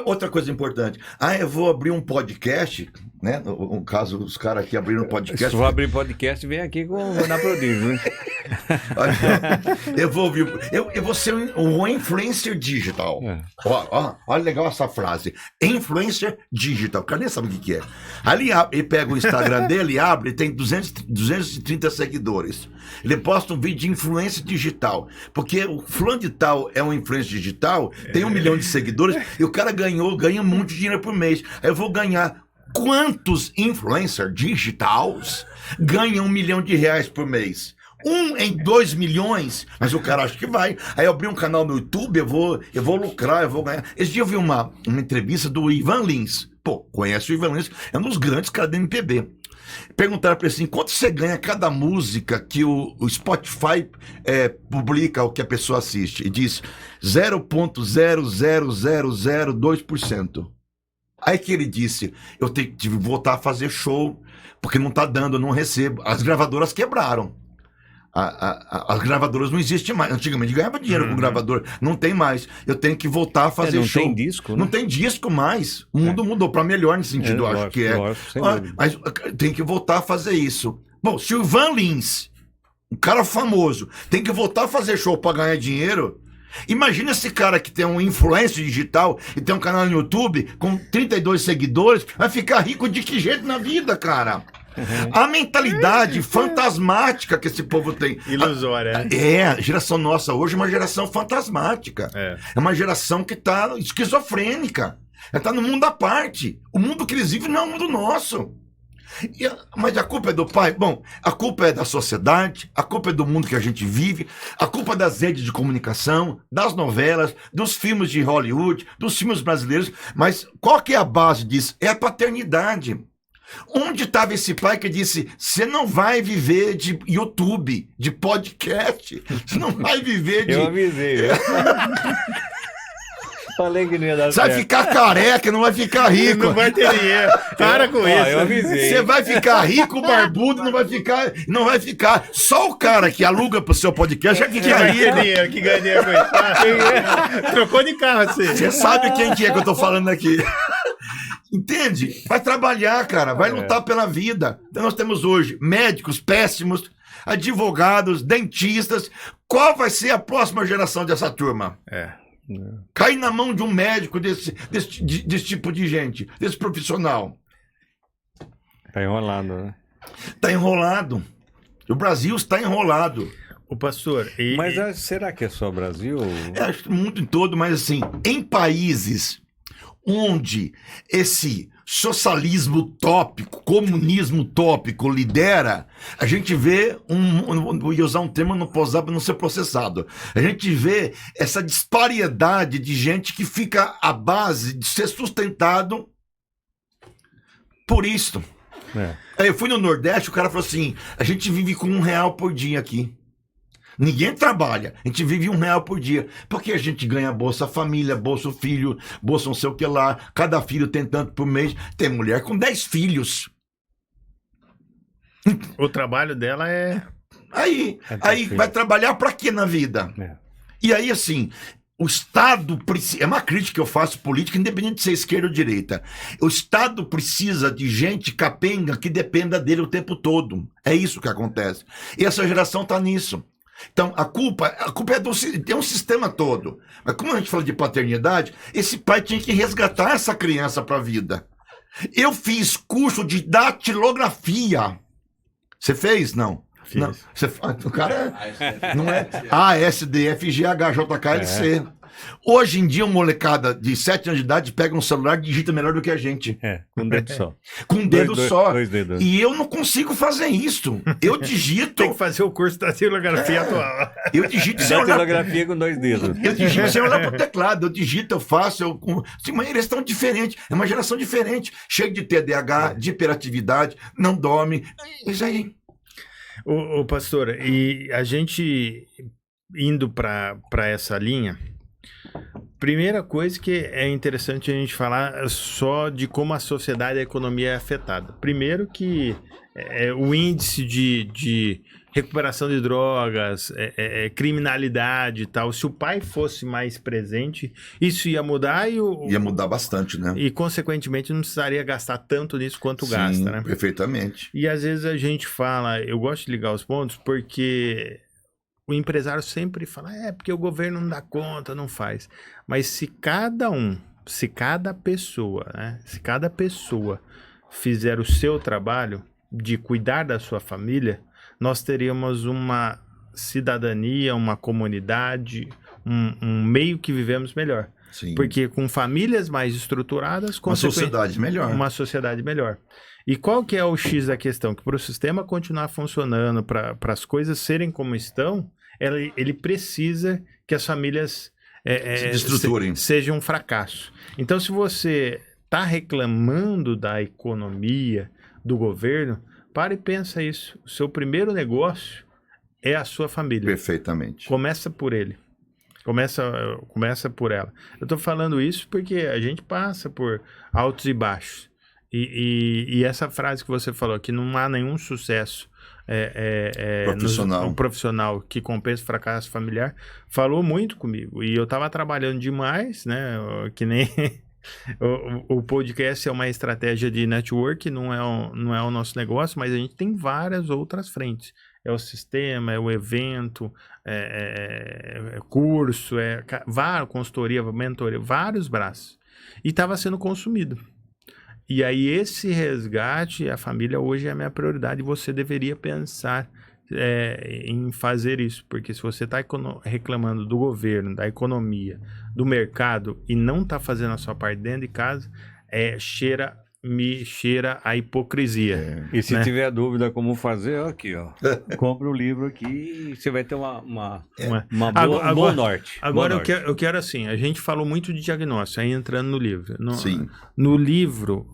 Outra coisa importante. Eu vou abrir um podcast, né? No caso, os caras aqui abriram um podcast. Se for abrir podcast, vem aqui na Prodígio, né? Eu vou ser um influencer digital. Olha legal essa frase. Influencer digital. O cara nem sabe o que é. Ali ele pega o Instagram dele, abre, tem 230 seguidores. Ele posta um vídeo de influência digital. Porque o fulano de tal é um influencer digital, tem 1 milhão de seguidores, e o cara ganha muito dinheiro por mês. Aí eu vou ganhar. Quantos influencers digitais ganham R$1 milhão por mês? 1 em 2 milhões, mas o cara acha que vai. Aí eu abri um canal no YouTube, eu vou lucrar, eu vou ganhar. Esse dia eu vi uma entrevista do Ivan Lins. Conhece o Ivan Lins? É um dos grandes caras da MPB. Perguntaram para ele assim, quanto você ganha cada música que o Spotify publica, o que a pessoa assiste? E diz 0,00002%. Aí que ele disse, eu tive que voltar a fazer show, porque não tá dando, eu não recebo. As gravadoras quebraram. As gravadoras não existem mais. Antigamente ganhava dinheiro com gravador, não tem mais. Eu tenho que voltar a fazer show. Não tem disco, né? Não tem disco mais. O mundo mudou para melhor nesse sentido, eu acho que é. Mas tem que voltar a fazer isso. Bom, se o Ivan Lins, um cara famoso, tem que voltar a fazer show para ganhar dinheiro, Imagina esse cara que tem um influencer digital e tem um canal no YouTube com 32 seguidores, vai ficar rico de que jeito na vida, cara? A mentalidade fantasmática que esse povo tem. Ilusória. A geração nossa hoje é uma geração fantasmática. É uma geração que tá esquizofrênica. Tá no mundo à parte. O mundo que eles vivem não é o mundo nosso. Mas a culpa é do pai? Bom, a culpa é da sociedade, a culpa é do mundo que a gente vive, a culpa é das redes de comunicação, das novelas, dos filmes de Hollywood, dos filmes brasileiros. Mas qual que é a base disso? É a paternidade. Onde estava esse pai que disse: você não vai viver de YouTube, de podcast, você não vai viver de... Eu avisei. Falei que não ia dar Você vai certo. ficar careca, não vai ficar rico. Não vai ter dinheiro. Para com isso. Eu avisei. Você vai ficar rico, barbudo, não vai ficar. Só o cara que aluga pro seu podcast vai Que ficar ganha rico. dinheiro, que ganha dinheiro com isso. Trocou de carro, assim. Você sabe quem que é que eu tô falando aqui. Entende? Vai trabalhar, cara. Vai lutar pela vida. Então nós temos hoje médicos péssimos, advogados, dentistas. Qual vai ser a próxima geração dessa turma? Cai na mão de um médico desse tipo de gente, desse profissional. Tá enrolado, né? Tá enrolado. O Brasil está enrolado. O pastor... Mas será que é só Brasil? Acho que muito em todo, mas assim, em países onde esse socialismo utópico, comunismo utópico lidera, a gente vê vou usar um termo, não posso usar para não ser processado. A gente vê essa disparidade de gente que fica à base de ser sustentado por isso. Aí eu fui no Nordeste, o cara falou assim: a gente vive com R$1 por dia aqui. Ninguém trabalha, a gente vive R$1 por dia. Porque a gente ganha Bolsa Família, Bolsa Filho, Bolsa não sei o que lá. Cada filho tem tanto por mês. Tem mulher com 10 filhos. O trabalho dela é... Aí vai trabalhar pra quê na vida? E aí, assim, o Estado precisa... É uma crítica que eu faço política, independente de ser esquerda ou direita. O Estado precisa de gente capenga que dependa dele o tempo todo. É isso que acontece. E essa geração tá nisso. Então, a culpa é tem um sistema todo. Mas como a gente fala de paternidade, esse pai tinha que resgatar essa criança para a vida. Eu fiz curso de datilografia. Você fez? Não. Fiz. Não. O cara não é ASDFGHJKLC. Hoje em dia, uma molecada de 7 anos de idade pega um celular e digita melhor do que a gente. Com um dedo só. Com um dedo só. Dois dedos. E eu não consigo fazer isso. Eu digito. Tem que fazer o curso da datilografia atual. Eu digito sem olhar. Datilografia com 2 dedos. Eu digito sem olhar pro teclado. Eu digito, eu faço. Sim, mas eles estão diferentes. É uma geração diferente. Cheio de TDAH, de hiperatividade, não dorme. Isso aí. Ô, pastor, e a gente indo para essa linha, primeira coisa que é interessante a gente falar só de como a sociedade e a economia é afetada. Primeiro que o índice de recuperação de drogas, criminalidade e tal, se o pai fosse mais presente, isso ia mudar ia mudar bastante, né? E, consequentemente, não precisaria gastar tanto nisso quanto Sim, gasta, né? Perfeitamente. E, às vezes, a gente fala... Eu gosto de ligar os pontos porque o empresário sempre fala porque o governo não dá conta, não faz. Mas se cada pessoa, né? Se cada pessoa fizer o seu trabalho de cuidar da sua família, nós teríamos uma cidadania, uma comunidade, um meio que vivemos melhor. Sim. Porque com famílias mais estruturadas... Uma sociedade melhor. Uma sociedade melhor. E qual que é o X da questão? Que para o sistema continuar funcionando, para as coisas serem como estão, ele precisa que as famílias se estruturem. Sejam um fracasso. Então, se você está reclamando da economia, do governo, para e pensa isso. O seu primeiro negócio é a sua família. Perfeitamente. Começa por ele. Começa por ela. Eu estou falando isso porque a gente passa por altos e baixos. E essa frase que você falou, que não há nenhum sucesso profissional que compensa o fracasso familiar, falou muito comigo. E eu estava trabalhando demais, né? Que nem... O podcast é uma estratégia de network, não é o nosso negócio, mas a gente tem várias outras frentes. É o sistema, é o evento, curso, consultoria, mentoria, vários braços. E estava sendo consumido. E aí esse resgate, a família hoje é a minha prioridade. Você deveria pensar em fazer isso. Porque se você está reclamando do governo, da economia, do mercado e não está fazendo a sua parte dentro de casa, me cheira a hipocrisia. E se né? tiver dúvida como fazer, aqui, ó. Compre o livro aqui e você vai ter um bom norte. Agora eu quero assim, a gente falou muito de diagnóstico, aí entrando no livro. Sim. No livro,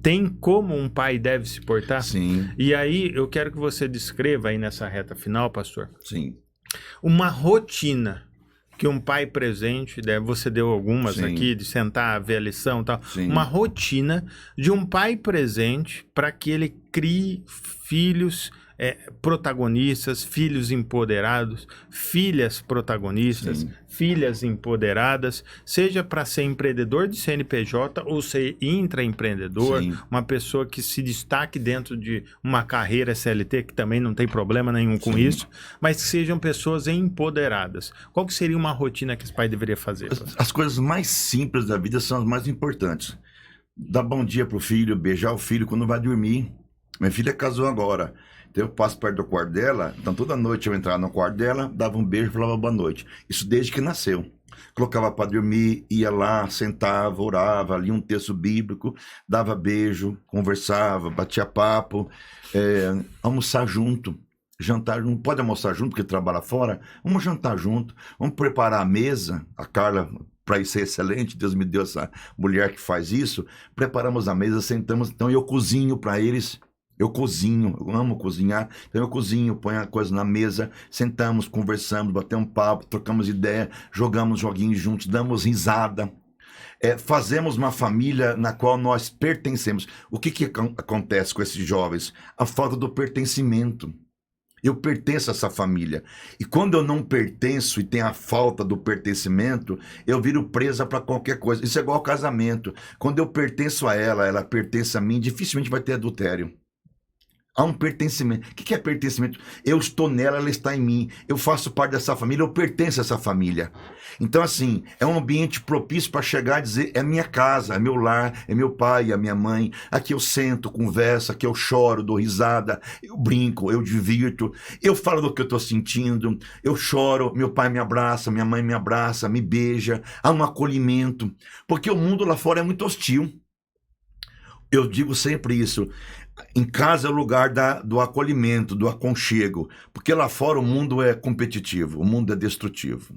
tem como um pai deve se portar? Sim. E aí eu quero que você descreva aí nessa reta final, pastor, Sim. uma rotina que um pai presente, você deu algumas Sim. aqui, de sentar, ver a lição e tal, Sim. uma rotina de um pai presente para que ele crie filhos protagonistas, filhos empoderados, filhas protagonistas, Sim. filhas empoderadas, seja para ser empreendedor de CNPJ ou ser intraempreendedor, Sim. uma pessoa que se destaque dentro de uma carreira CLT, que também não tem problema nenhum com Sim. isso, mas que sejam pessoas empoderadas. Qual que seria uma rotina que esse pai deveria fazer? As coisas mais simples da vida são as mais importantes. Dar bom dia pro filho, beijar o filho quando vai dormir. Minha filha casou agora. Então eu passo perto do quarto dela, então toda noite eu entrava no quarto dela, dava um beijo e falava boa noite. Isso desde que nasceu. Colocava para dormir, ia lá, sentava, orava, lia um texto bíblico, dava beijo, conversava, batia papo, almoçar junto. Jantar, não pode almoçar junto porque trabalha fora, vamos jantar junto, vamos preparar a mesa, a Carla, para isso ser excelente, Deus me deu essa mulher que faz isso, preparamos a mesa, sentamos, então eu cozinho para eles, eu amo cozinhar, então eu cozinho, ponho a coisa na mesa, sentamos, conversamos, batemos um papo, trocamos ideia, jogamos joguinhos juntos, damos risada, fazemos uma família na qual nós pertencemos. O que acontece com esses jovens? A falta do pertencimento. Eu pertenço a essa família. E quando eu não pertenço e tem a falta do pertencimento, eu viro presa para qualquer coisa. Isso é igual ao casamento. Quando eu pertenço a ela, ela pertence a mim, dificilmente vai ter adultério. Há um pertencimento. O que é pertencimento? Eu estou nela, ela está em mim. Eu faço parte dessa família, eu pertenço a essa família. Então, assim, é um ambiente propício para chegar e dizer, é minha casa, é meu lar, é meu pai, é minha mãe. Aqui eu sento, converso, aqui eu choro, dou risada, eu brinco, eu divirto, eu falo do que eu estou sentindo, eu choro, meu pai me abraça, minha mãe me abraça, me beija. Há um acolhimento. Porque o mundo lá fora é muito hostil. Eu digo sempre isso. Em casa é o lugar do acolhimento, do aconchego, porque lá fora o mundo é competitivo, o mundo é destrutivo.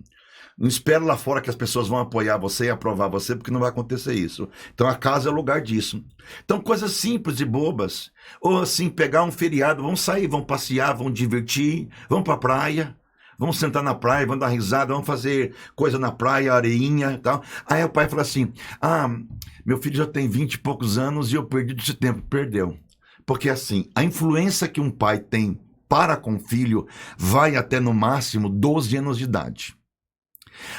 Não espere lá fora que as pessoas vão apoiar você e aprovar você, porque não vai acontecer isso. Então a casa é o lugar disso. Então coisas simples e bobas, ou assim, pegar um feriado, vamos sair, vamos passear, vamos divertir, vamos para a praia, vamos sentar na praia, vamos dar risada, vamos fazer coisa na praia, areinha e tal. Aí o pai fala assim, meu filho já tem 20 e poucos anos e eu perdi esse tempo. Perdeu. Porque assim, a influência que um pai tem para com o filho vai até no máximo 12 anos de idade.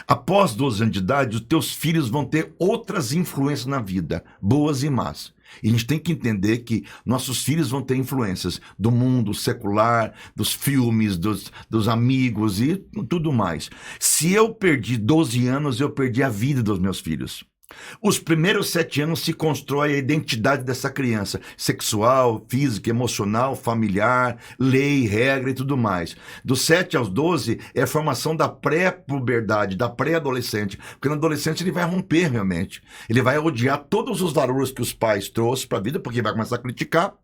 Após 12 anos de idade, os teus filhos vão ter outras influências na vida, boas e más. E a gente tem que entender que nossos filhos vão ter influências do mundo secular, dos filmes, dos amigos e tudo mais. Se eu perdi 12 anos, eu perdi a vida dos meus filhos. Os primeiros 7 anos se constrói a identidade dessa criança, sexual, física, emocional, familiar, lei, regra e tudo mais. Dos 7 aos 12 é a formação da pré-puberdade, da pré-adolescente, porque no adolescente ele vai romper realmente, ele vai odiar todos os valores que os pais trouxeram para a vida, porque vai começar a criticar.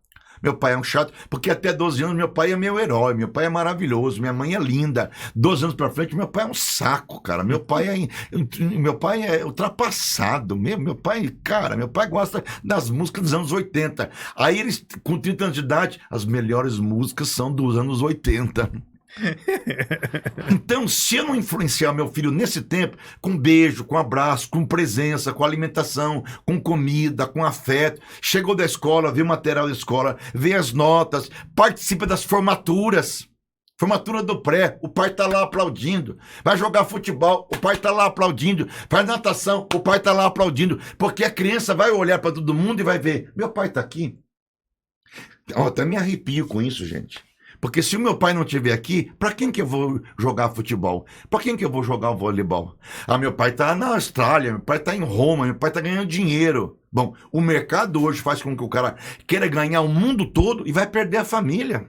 Meu pai é um chato, porque até 12 anos meu pai é meu herói, meu pai é maravilhoso, minha mãe é linda. 12 anos pra frente, meu pai é um saco, cara. Meu pai é ultrapassado. Meu pai gosta das músicas dos anos 80. Aí eles, com 30 anos de idade, as melhores músicas são dos anos 80. Então, se eu não influenciar meu filho nesse tempo, com beijo, com abraço, com presença, com alimentação, com comida, com afeto, chegou da escola, vê o material da escola, vê as notas, participa das formaturas. Formatura do pré, o pai tá lá aplaudindo. Vai jogar futebol, o pai tá lá aplaudindo. Faz natação, o pai tá lá aplaudindo. Porque a criança vai olhar para todo mundo e vai ver, meu pai tá aqui. Eu até me arrepio com isso, gente. Porque se o meu pai não estiver aqui, para quem que eu vou jogar futebol? Para quem que eu vou jogar o voleibol? Ah, meu pai está na Austrália, meu pai está em Roma, meu pai está ganhando dinheiro. Bom, o mercado hoje faz com que o cara queira ganhar o mundo todo e vai perder a família.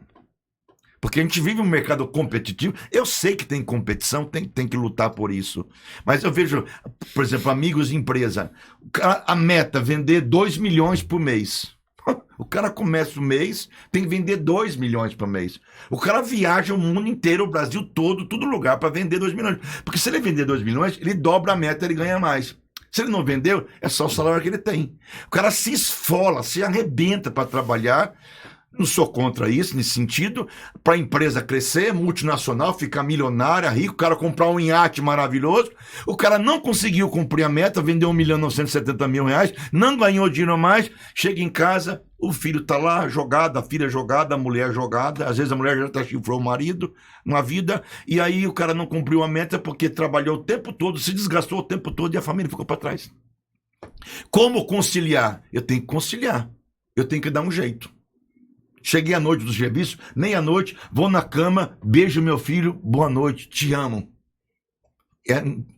Porque a gente vive um mercado competitivo. Eu sei que tem competição, tem que lutar por isso. Mas eu vejo, por exemplo, amigos de empresa. A meta, vender 2 milhões por mês. O cara começa o mês, tem que vender 2 milhões por mês. O cara viaja o mundo inteiro, o Brasil todo, todo lugar, para vender 2 milhões. Porque se ele vender 2 milhões, ele dobra a meta, ele ganha mais. Se ele não vendeu, é só o salário que ele tem. O cara se esfola, se arrebenta para trabalhar. Não sou contra isso, nesse sentido, para a empresa crescer, multinacional, ficar milionária, rico, o cara comprar um iate maravilhoso, o cara não conseguiu cumprir a meta, vendeu 1.970.000 reais, não ganhou dinheiro mais, chega em casa, o filho está lá jogado, a filha jogada, a mulher jogada, às vezes a mulher já até chifrou o marido na vida, e aí o cara não cumpriu a meta porque trabalhou o tempo todo, se desgastou o tempo todo e a família ficou para trás. Como conciliar? Eu tenho que conciliar, eu tenho que dar um jeito. Cheguei à noite do serviço, meia-noite, vou na cama, beijo meu filho, boa noite, te amo.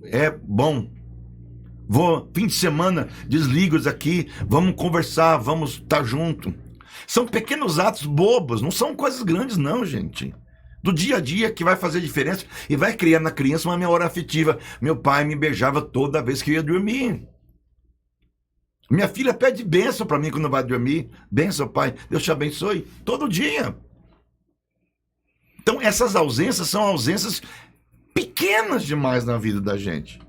É bom. Vou, fim de semana, desligo isso aqui, vamos conversar, vamos estar junto. São pequenos atos bobos, não são coisas grandes não, gente. Do dia a dia que vai fazer diferença e vai criar na criança uma memória afetiva. Meu pai me beijava toda vez que eu ia dormir. Minha filha pede bênção para mim quando vai dormir. Bênção, pai. Deus te abençoe. Todo dia. Então, essas ausências são ausências pequenas demais na vida da gente.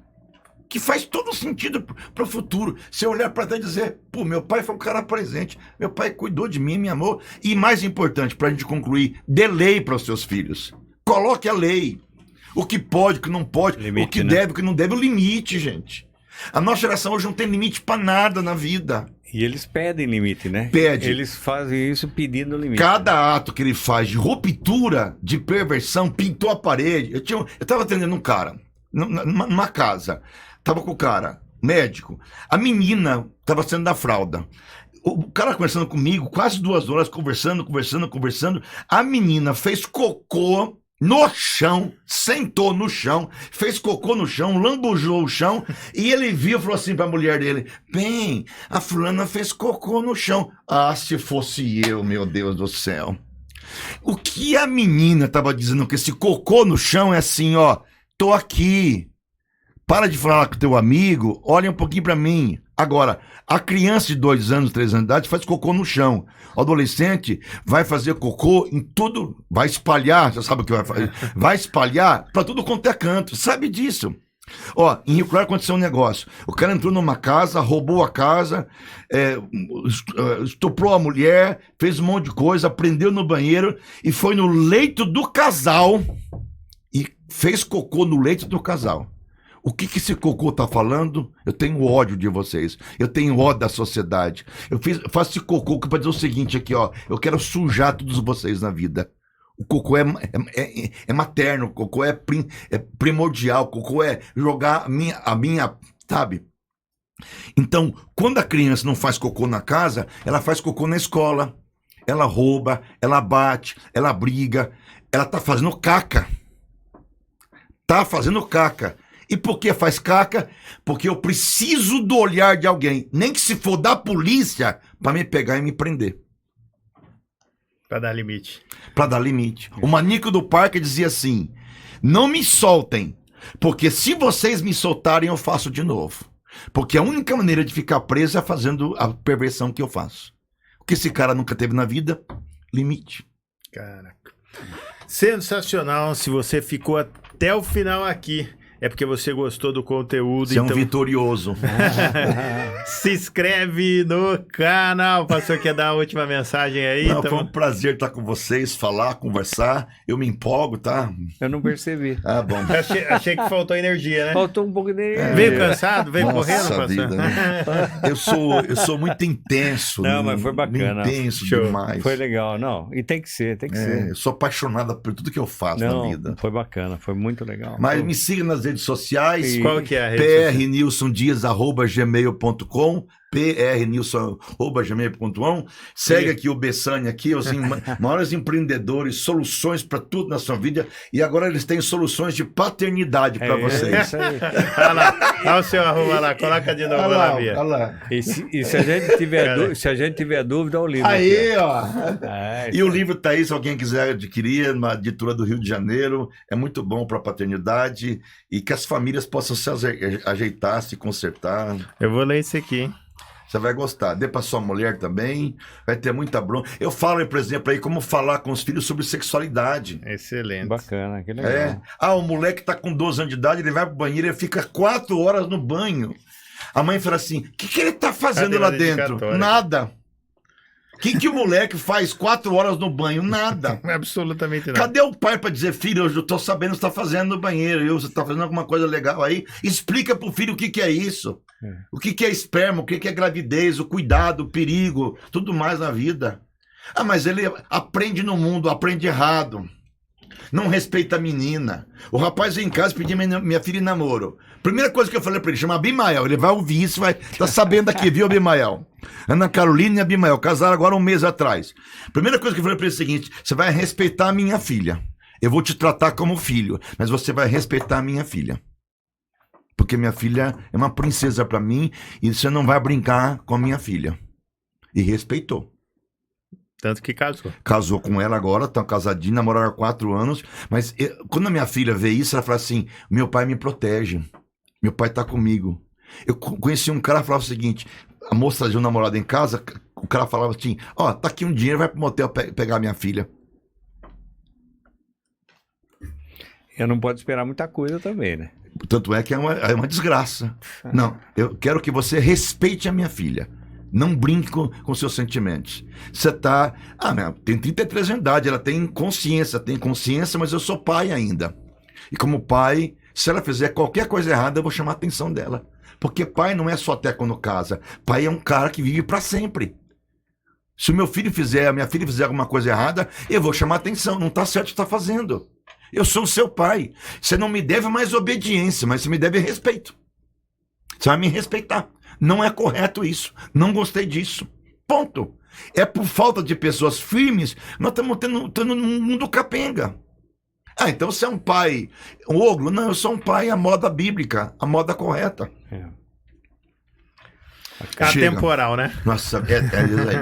Que faz todo sentido para o futuro. Você olhar para trás e dizer, pô, meu pai foi um cara presente. Meu pai cuidou de mim, me amou. E mais importante, para a gente concluir, dê lei para os seus filhos. Coloque a lei. O que pode, o que não pode. Limite, o que deve, o que não deve. O limite, gente. A nossa geração hoje não tem limite para nada na vida. E eles pedem limite, né? Pede. Eles fazem isso pedindo limite. Cada ato que ele faz de ruptura, de perversão, pintou a parede. Eu estava atendendo um cara, numa casa. Tava com o cara, médico. A menina estava saindo da fralda. O cara conversando comigo, quase 2 horas, conversando. A menina fez cocô no chão, sentou no chão, fez cocô no chão, lambujou o chão, e ele viu e falou assim pra mulher dele, bem, a fulana fez cocô no chão. Ah, se fosse eu, meu Deus do céu. O que a menina tava dizendo que esse cocô no chão é assim, ó, tô aqui, para de falar com teu amigo, olha um pouquinho pra mim. Agora, a criança de 2 anos, 3 anos de idade faz cocô no chão. O adolescente vai fazer cocô em tudo, vai espalhar, você sabe o que vai fazer? Vai espalhar para tudo quanto é canto, sabe disso. Ó, em Rio Claro aconteceu um negócio. O cara entrou numa casa, roubou a casa, estuprou a mulher, fez um monte de coisa, prendeu no banheiro e foi no leito do casal e fez cocô no leito do casal. O que esse cocô tá falando? Eu tenho ódio de vocês. Eu tenho ódio da sociedade. Eu faço esse cocô para dizer o seguinte aqui, ó. Eu quero sujar todos vocês na vida. O cocô é materno, o cocô é primordial, o cocô é jogar a minha, sabe? Então, quando a criança não faz cocô na casa, ela faz cocô na escola. Ela rouba, ela bate, ela briga. Ela tá fazendo caca. Tá fazendo caca. E por que faz caca? Porque eu preciso do olhar de alguém, nem que se for da polícia, para me pegar e me prender. Para dar limite. Para dar limite. O maníaco do parque dizia assim, não me soltem, porque se vocês me soltarem eu faço de novo. Porque a única maneira de ficar preso é fazendo a perversão que eu faço. O que esse cara nunca teve na vida? Limite. Caraca. Sensacional. Se você ficou até o final aqui, é porque você gostou do conteúdo. Você então... é um vitorioso. Se inscreve no canal. O pastor quer dar a última mensagem aí? Não, foi um prazer estar com vocês, falar, conversar. Eu me empolgo, tá? Eu não percebi. Ah, bom. Achei que faltou energia, né? Faltou um pouco de energia. Veio cansado? Veio correndo, pastor? Vida, né? eu sou muito intenso. Não, mas foi bacana. Intenso demais. Foi legal, não. E tem que ser, tem que ser. Eu sou apaixonada por tudo que eu faço na vida. Foi bacana, foi muito legal. Mas me siga nas redes sociais. Qual que é a rede prnilsondias@gmail.com. prnilson@gmail.com. Segue aqui o Bessani aqui, os maiores empreendedores, soluções para tudo na sua vida. E agora eles têm soluções de paternidade para vocês. Olha lá, olha o seu arroba lá, coloca de novo lá, Bia. Olha lá. E se a gente tiver dúvida, o livro. Aí, aqui, ó. E o livro tá aí, se alguém quiser adquirir, uma editora do Rio de Janeiro. É muito bom para paternidade e que as famílias possam se ajeitar, se consertar. Eu vou ler esse aqui, hein? Você vai gostar. Dê para sua mulher também. Vai ter muita bronca. Eu falo, por exemplo, aí como falar com os filhos sobre sexualidade. Excelente. Bacana, que legal. É. O moleque tá com 12 anos de idade, ele vai pro banheiro, ele fica 4 horas no banho. A mãe fala assim, o que ele tá fazendo lá dentro? Nada. O que o moleque faz 4 horas no banho? Nada. Absolutamente nada. Cadê o pai para dizer, filho, eu tô sabendo o que você tá fazendo no banheiro, você tá fazendo alguma coisa legal aí? Explica pro filho o que é isso. O que é esperma, o que é gravidez, o cuidado, o perigo, tudo mais na vida. Mas ele aprende no mundo, aprende errado. Não respeita a menina. O rapaz vem em casa pedir minha filha em namoro. Primeira coisa que eu falei pra ele, chama Abimael. Ele vai ouvir isso, tá sabendo aqui, viu, Abimael? Ana Carolina e Abimael, casaram agora 1 mês atrás. Primeira coisa que eu falei pra ele é o seguinte, você vai respeitar a minha filha. Eu vou te tratar como filho, mas você vai respeitar a minha filha. Porque minha filha é uma princesa pra mim e você não vai brincar com a minha filha. E respeitou. Tanto que casou. Casou com ela agora, estão casadinhos, namoraram há 4 anos. Mas quando a minha filha vê isso, ela fala assim, meu pai me protege. Meu pai tá comigo. Eu conheci um cara que falava o seguinte, a moça trazia um namorado em casa, o cara falava assim, tá aqui um dinheiro, vai pro motel pegar minha filha. Eu não pode esperar muita coisa também, né? Tanto é que é uma desgraça. Não, eu quero que você respeite a minha filha. Não brinque com seus sentimentos. Você tá... tem 33 anos de idade, ela tem consciência, mas eu sou pai ainda. E como pai, se ela fizer qualquer coisa errada, eu vou chamar a atenção dela. Porque pai não é só até quando casa. Pai é um cara que vive para sempre. Se o meu filho a minha filha fizer alguma coisa errada, eu vou chamar a atenção. Não tá certo o que está fazendo. Eu sou o seu pai. Você não me deve mais obediência, mas você me deve respeito. Você vai me respeitar. Não é correto isso. Não gostei disso. Ponto. É por falta de pessoas firmes, nós estamos tendo um mundo capenga. Então você é um pai ogro? Não, eu sou um pai à moda bíblica, à moda correta. Atemporal, né? Nossa, é isso aí.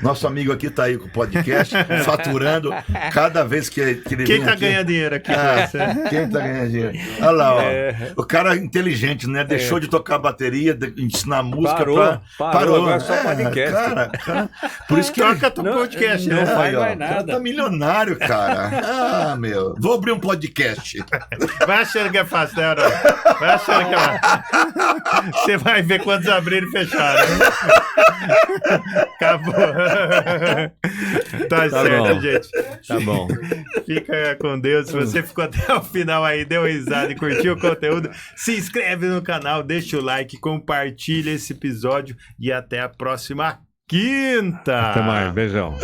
Nosso amigo aqui tá aí com o podcast, faturando cada vez que ele Quem vem tá aqui. ganhando dinheiro aqui? Quem tá ganhando dinheiro? Olha lá, ó. O cara inteligente, né? Deixou de tocar bateria, de ensinar música. Parou. Agora é só podcast. Cara, por isso que Toca teu podcast, não né? faz ó, mais o cara nada. tá milionário, cara. Meu. Vou abrir um podcast. Vai achando que é fácil, né, Aurélio? Vai achando que é fácil. Você vai ver quantos abriram e fecharam. Acabou. Tá certo, bom. gente. Tá bom. Fica com Deus. Se você ficou até o final aí, deu risada e curtiu o conteúdo, se inscreve no canal, deixa o like, compartilha esse episódio e até a próxima quinta. Até mais. Beijão.